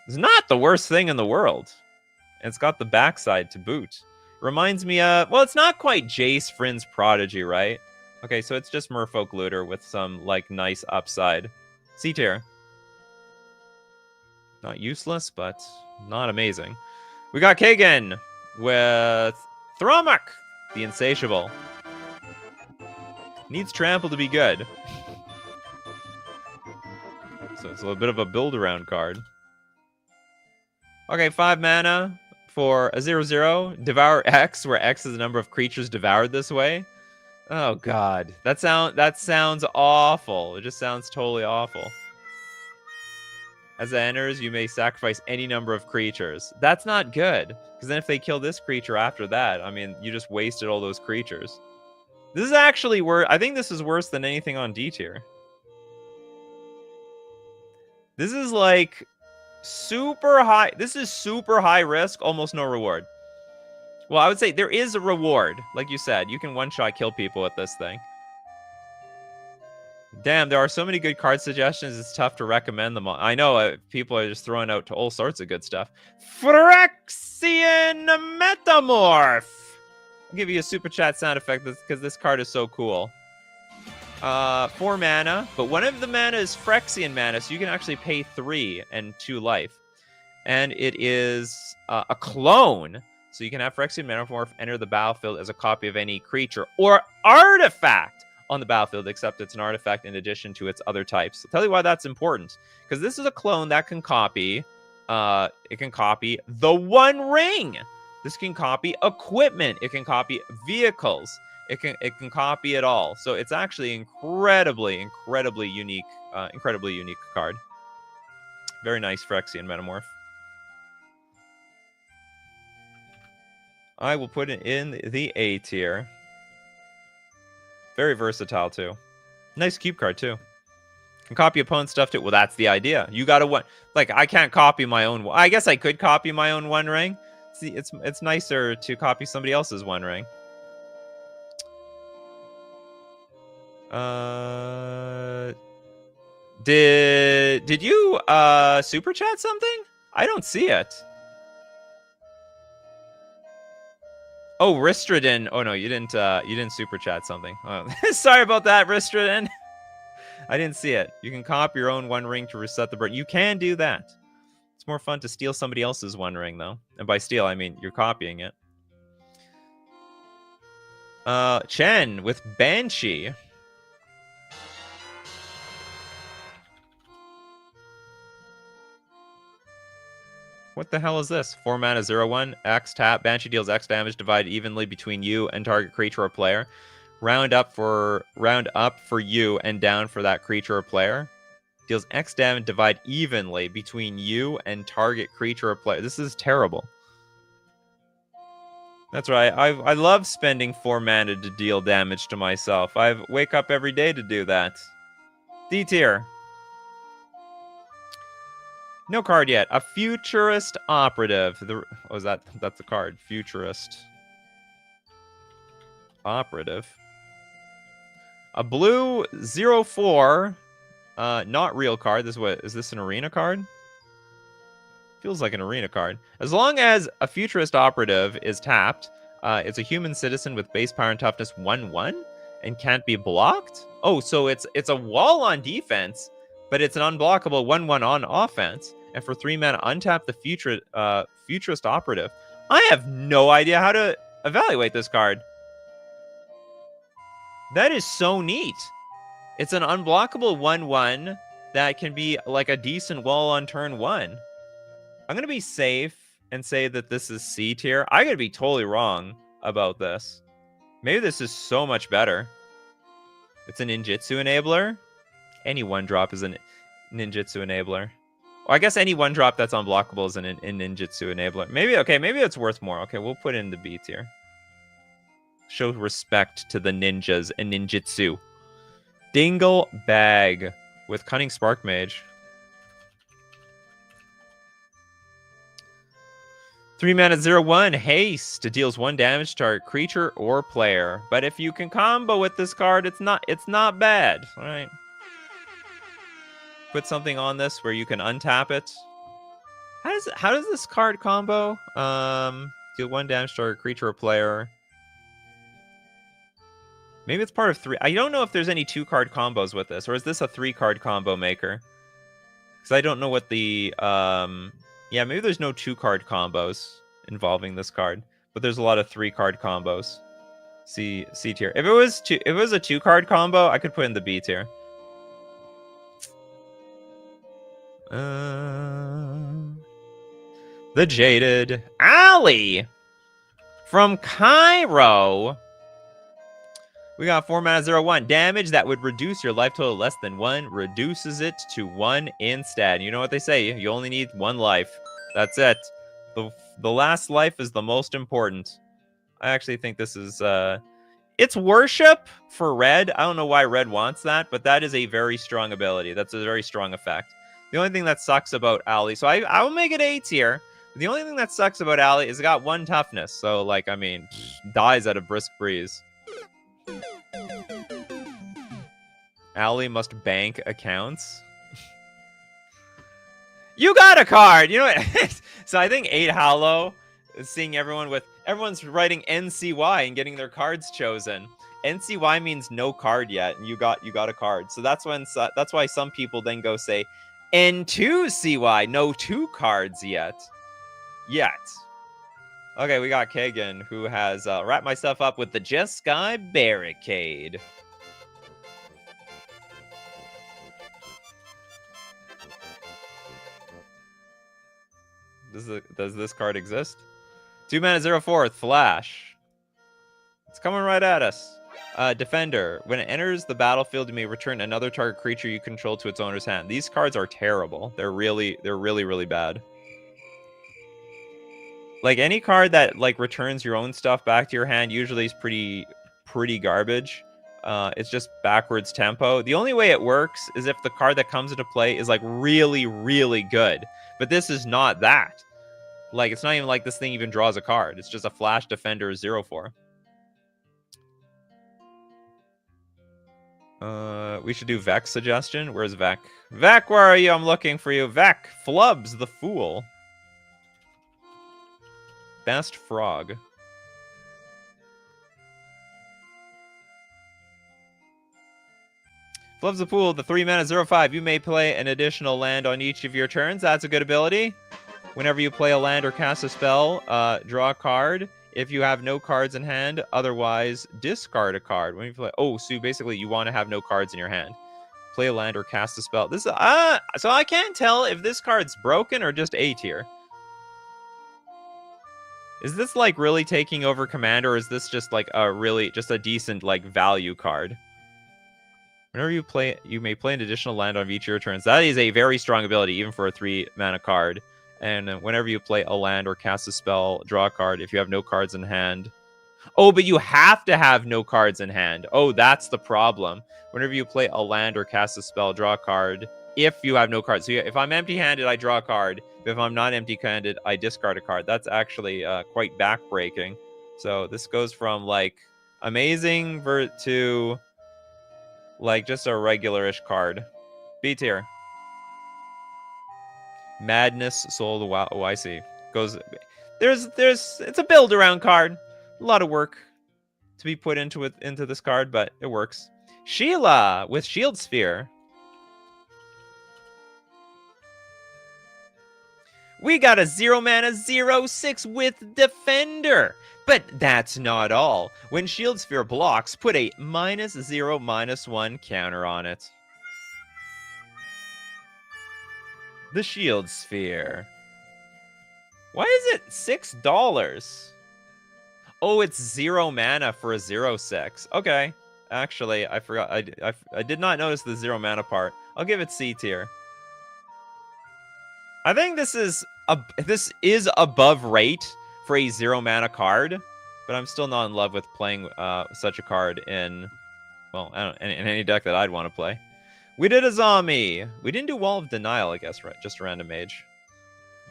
It's not the worst thing in the world. And it's got the backside to boot. Reminds me of, well, it's not quite Jace Friend's Prodigy, right? Okay, so it's just merfolk looter with some like nice upside. C tier. Not useless, but not amazing. We got Kagan with Thramak, the Insatiable. Needs trample to be good. So it's a little bit of a build-around card. Okay, 5 mana for a 0/0. Devour X, where X is the number of creatures devoured this way. Oh, God. That sounds awful. It just sounds totally awful. As it enters, you may sacrifice any number of creatures. That's not good, because then if they kill this creature after that, I mean, you just wasted all those creatures. This is actually worse. I think this is worse than anything on D tier. This is like super high. This is super high risk, almost no reward. Well, I would say there is a reward. Like you said, you can one-shot kill people with this thing. Damn, there are so many good card suggestions, it's tough to recommend them all. I know people are just throwing out to all sorts of good stuff. Phyrexian Metamorph! I'll give you a super chat sound effect because this card is so cool. 4 mana, but one of the mana is Phyrexian mana, so you can actually pay 3 and 2 life. And it is a clone, so you can have Phyrexian Metamorph enter the battlefield as a copy of any creature or artifact on the battlefield, except it's an artifact in addition to its other types. I'll tell you why that's important, because this is a clone that can copy, it can copy the One Ring. This can copy equipment. It can copy vehicles. It can copy it all. So it's actually incredibly unique card. Very nice Phyrexian Metamorph. I will put it in the A tier. Very versatile too. Nice cube card too. Can copy opponent's stuff too. Well, that's the idea. You gotta like I can't copy my own. I guess I could copy my own One Ring. See, it's nicer to copy somebody else's One Ring. Did you super chat something? I don't see it. Oh, Ristradin. Oh no, you didn't super chat something. Oh, sorry about that, Ristradin. I didn't see it. You can copy your own One Ring to reset the burn. You can do that. It's more fun to steal somebody else's One Ring though. And by steal, I mean you're copying it. Chen with Banshee. What the hell is this? 4 mana, 0/1, X, tap. Banshee deals X damage, divided evenly between you and target creature or player. Round up for you and down for that creature or player. Deals X damage, divide evenly between you and target creature or player. This is terrible. That's right. I love spending 4 mana to deal damage to myself. I wake up every day to do that. D tier. No card yet. A Futurist Operative. What was that? That's the card. Futurist Operative. A blue 0/4. Not real card. Is this an arena card? Feels like an arena card. As long as a Futurist Operative is tapped, it's a human citizen with base power and toughness 1/1 and can't be blocked. Oh, so it's a wall on defense, but it's an unblockable 1/1 on offense. And for 3 mana, untap the Futurist Operative. I have no idea how to evaluate this card. That is so neat. It's an unblockable 1/1 that can be like a decent wall on turn 1. I'm going to be safe and say that this is C tier. I could be totally wrong about this. Maybe this is so much better. It's a ninjutsu enabler. Any 1-drop is a ninjutsu enabler. Well, I guess any 1-drop that's unblockable is a ninjutsu enabler. Maybe it's worth more. Okay, we'll put it in the B tier. Show respect to the ninjas and ninjutsu. Dingle Bag with Cunning Spark Mage. 3 mana 0/1 haste. It deals 1 damage to target creature or player. But if you can combo with this card, it's not bad. All right. Put something on this where you can untap it. How does this card combo? Deal 1 damage to target creature or player. Maybe it's part of 3. I don't know if there's any 2-card combos with this, or is this a 3-card combo maker? Because I don't know what the yeah, maybe there's no 2-card combos involving this card, but there's a lot of 3-card combos. C tier. If it was a 2-card combo, I could put in the B tier. The Jaded Alley from Cairo. We got 4 mana 0/1 damage that would reduce your life total less than 1, reduces it to 1 instead. You know what they say, you only need 1 life. That's it. The last life is the most important. I actually think this is it's worship for red. I don't know why red wants that, but that is a very strong ability. That's a very strong effect. The only thing that sucks about Alley, so I will make it A tier. The only thing that sucks about Alley is it got 1 toughness. So like, I mean, dies at a brisk breeze. Alley must bank accounts. You got a card! You know what? So I think 8 Hollow is seeing everyone's writing NCY and getting their cards chosen. NCY means no card yet, and you got a card. So that's why some people then go say N2CY, no 2 cards yet. Okay, we got Kagan, who has wrapped myself up with the Jeskai Barricade. Does this card exist? 2 mana 0/4 Flash. It's coming right at us. Defender. When it enters the battlefield, you may return another target creature you control to its owner's hand. These cards are terrible. They're really bad. Like any card that like returns your own stuff back to your hand usually is pretty garbage. It's just backwards tempo. The only way it works is if the card that comes into play is like really good. But this is not that. Like, it's not even like this thing even draws a card. It's just a Flash Defender 0/4. We should do Vec suggestion. Where's Vec? Vec, where are you? I'm looking for you. Vec, Flubs the Fool. Best Frog. Flubs the Fool, the 3 mana 0/5. You may play an additional land on each of your turns. That's a good ability. Whenever you play a land or cast a spell, draw a card. If you have no cards in hand, otherwise discard a card. When you play, so basically you want to have no cards in your hand. Play a land or cast a spell. This so I can't tell if this card's broken or just A tier. Is this like really taking over command, or is this just like just a decent like value card? Whenever you play, you may play an additional land on each of your turns. That is a very strong ability, even for a 3 mana card. And whenever you play a land or cast a spell, draw a card if you have no cards in hand. Oh, but you have to have no cards in hand. Oh, that's the problem. Whenever you play a land or cast a spell, draw a card if you have no cards. So if I'm empty-handed, I draw a card. If I'm not empty-handed, I discard a card. That's actually quite backbreaking. So this goes from like amazing to like just a regular-ish card. B tier. Madness, Soul of the YC. It's a build around card. A lot of work to be put into this card, but it works. Sheila with Shield Sphere. We got a 0 mana 0/6 with Defender. But that's not all. When Shield Sphere blocks, put a -0/-1 counter on it. The Shield Sphere. Why is it $6? Oh, it's 0 mana for a 0/6. Okay. Actually, I forgot. I did not notice the 0 mana part. I'll give it C tier. I think this is above rate for a 0 mana card, but I'm still not in love with playing such a card in, well, I don't, in any deck that I'd want to play. We did a zombie. We didn't do Wall of Denial, I guess, right? Just a random mage.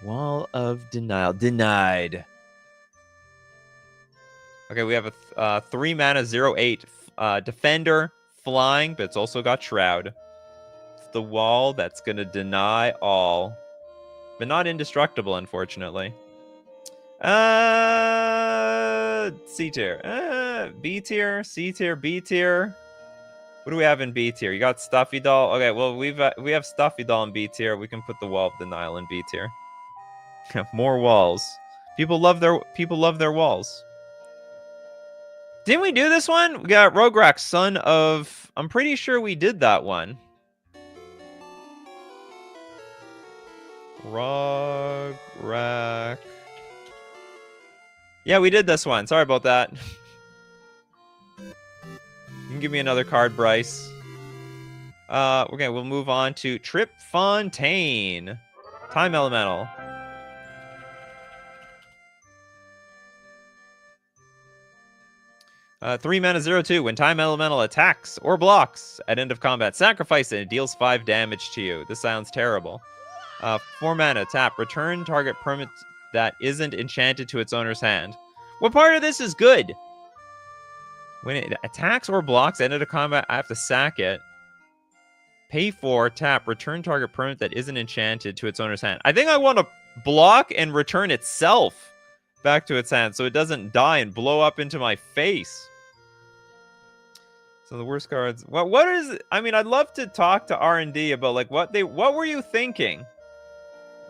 Wall of Denial. Denied. Okay, we have a 3 mana 0/8 defender, flying, but it's also got Shroud. It's the wall that's going to deny all. But not indestructible, unfortunately. C tier. B tier, C tier, B tier. What do we have in B tier? You got Stuffy Doll. Okay, well we have Stuffy Doll in B tier. We can put the Wall of Denial in B tier. More walls. People love their walls. Didn't we do this one? We got Rograk, son of. I'm pretty sure we did that one. Rograk. Yeah, we did this one. Sorry about that. You can give me another card, Bryce. Okay, we'll move on to Trip Fontaine. Time Elemental. Three mana 0/2. When Time Elemental attacks or blocks at end of combat, sacrifice it and it deals 5 damage to you. This sounds terrible. 4 mana, tap. Return target permanent that isn't enchanted to its owner's hand. What part of this is good? When it attacks or blocks at end of combat, I have to sack it. Pay 4, tap. Return target permanent that isn't enchanted to its owner's hand. I think I want to block and return itself back to its hand so it doesn't die and blow up into my face. So the worst cards. What is? I mean, I'd love to talk to R&D about like what were you thinking?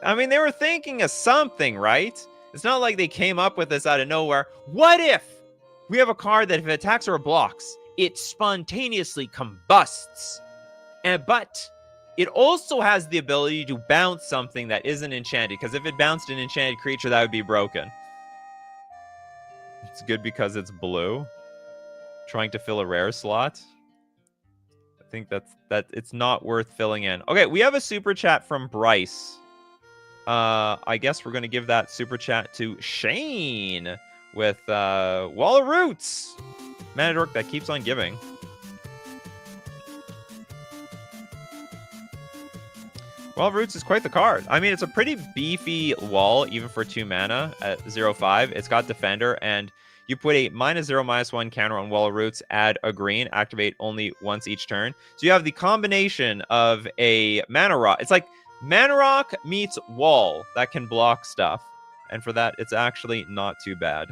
I mean, they were thinking of something, right? It's not like they came up with this out of nowhere. What if we have a card that if it attacks or blocks, it spontaneously combusts, but it also has the ability to bounce something that isn't enchanted? Because if it bounced an enchanted creature, that would be broken. It's good because it's blue. Trying to fill a rare slot. I think that it's not worth filling in. Okay, we have a super chat from Bryce. I guess we're going to give that super chat to Shane with Wall of Roots. Mana Dork that keeps on giving. Wall of Roots is quite the card. I mean, it's a pretty beefy wall, even for 2 mana at 0/5. It's got Defender, and you put a -0/-1 counter on Wall of Roots, add a green, activate only once each turn. So you have the combination of a Mana Rock. It's like Mana Rock meets Wall that can block stuff. And for that, it's actually not too bad.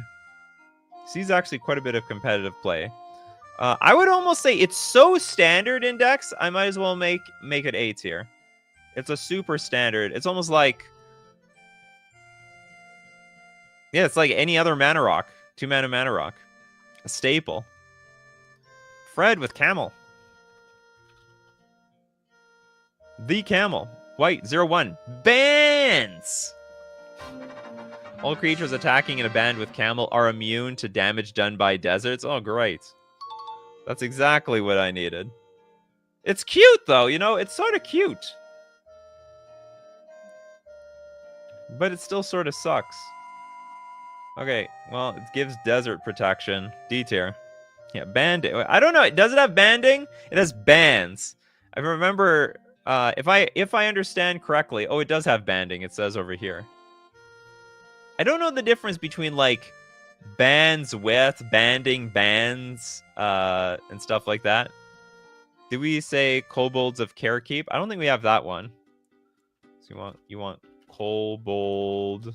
Sees actually quite a bit of competitive play. I would almost say it's so standard in decks, I might as well make it A tier. It's a super standard. It's almost like... yeah, it's like any other Mana Rock. 2 mana Mana Rock. A staple. Fred with Camel. The Camel. White, 0/1. Bans! All creatures attacking in a band with Camel are immune to damage done by deserts. Oh, great. That's exactly what I needed. It's cute, though. You know, it's sort of cute. But it still sort of sucks. Okay, well, it gives desert protection. D tier. Yeah, banding. I don't know. Does it have banding? It has bands. I remember, if I understand correctly. Oh, it does have banding. It says over here. I don't know the difference between like bands with, banding, bands, and stuff like that. Did we say Kobolds of Carekeep? I don't think we have that one. So you want Kobold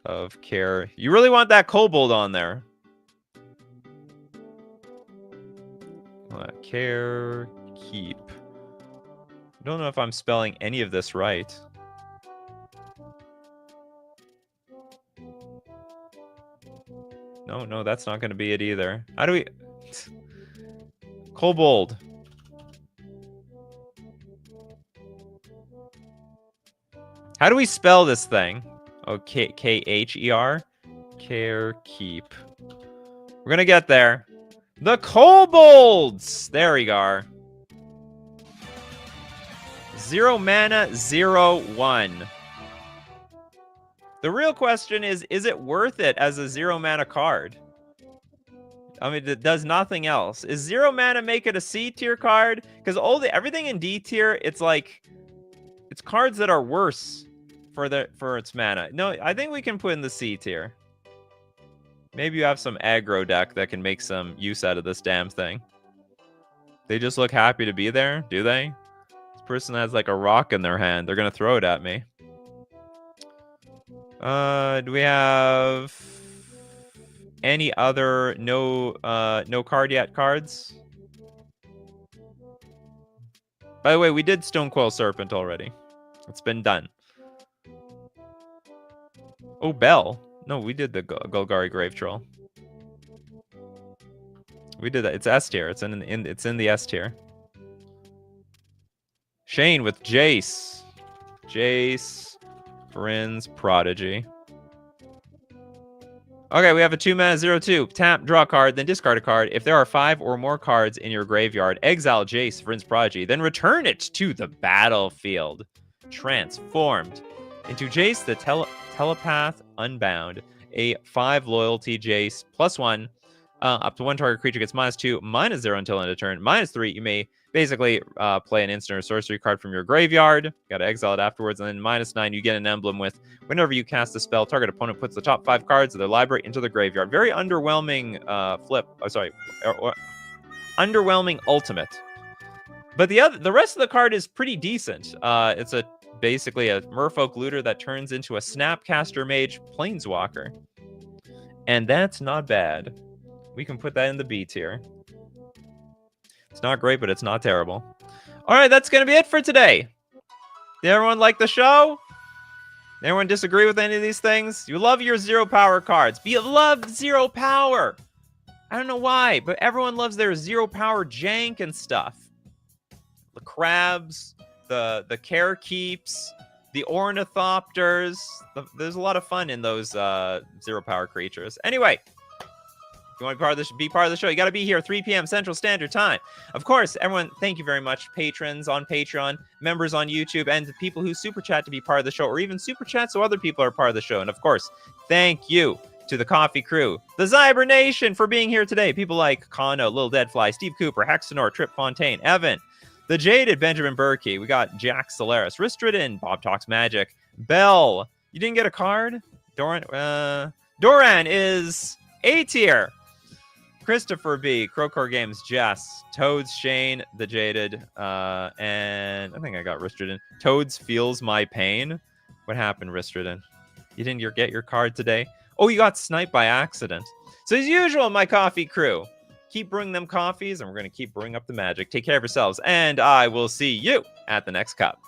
of Care. You really want that Kobold on there. Carekeep. I don't know if I'm spelling any of this right. No, that's not going to be it either. How do we... Kobold. How do we spell this thing? Oh, K-H-E-R? Care keep. We're going to get there. The kobolds! There we go. 0 mana, 0/1. The real question is it worth it as a 0 mana card? I mean, it does nothing else. Is 0 mana make it a C tier card? Because everything in D tier, it's like, it's cards that are worse for its mana. No, I think we can put in the C tier. Maybe you have some aggro deck that can make some use out of this damn thing. They just look happy to be there, do they? This person has like a rock in their hand. They're gonna throw it at me. Do we have any other no card yet cards? By the way, we did Stonecoil Serpent already. It's been done. Oh, Bell. No, we did the Golgari Grave Troll. We did that. It's S tier. It's in the S tier. Shane with Jace. Jace, Bryn's Prodigy. Okay, we have a 2 mana 0/2. Tap, draw a card, then discard a card. If there are 5 or more cards in your graveyard, exile Jace, Bryn's Prodigy, then return it to the battlefield. Transformed into Jace the Telepath Unbound, a 5 loyalty Jace, +1. Up to 1 target creature gets -2, -0 until end of turn, -3. You may basically play an instant or sorcery card from your graveyard. Got to exile it afterwards, and then -9. You get an emblem with whenever you cast a spell, target opponent puts the top 5 cards of their library into the graveyard. Very underwhelming flip. Oh, sorry, underwhelming ultimate. But the rest of the card is pretty decent. It's basically a Merfolk Looter that turns into a Snapcaster Mage Planeswalker. And that's not bad. We can put that in the B tier. It's not great, but it's not terrible. All right, that's going to be it for today. Did everyone like the show? Did everyone disagree with any of these things? You love your 0 power cards. You love 0 power. I don't know why, but everyone loves their 0 power jank and stuff. The crabs, the care keeps, the ornithopters. There's a lot of fun in those 0 power creatures. Anyway, if you want to be part of the show, you got to be here 3 p.m. Central Standard Time. Of course, everyone, thank you very much. Patrons on Patreon, members on YouTube, and the people who super chat to be part of the show, or even super chat so other people are part of the show. And of course, thank you to the Coffee Crew, the Zyber Nation for being here today. People like Kano, Lil Deadfly, Steve Cooper, Hexenor, Trip Fontaine, Evan, The Jaded, Benjamin Berkey. We got Jack Solaris, Ristridin, Bob Talks Magic, Bell. You didn't get a card? Doran is A tier. Christopher B, Crowcore Games, Jess, Toads, Shane, The Jaded, and I think I got Ristridin. Toads feels my pain. What happened, Ristridin? You didn't get your card today? Oh, you got sniped by accident. So as usual, my coffee crew, keep brewing them coffees, and we're going to keep brewing up the magic. Take care of yourselves, and I will see you at the next cup.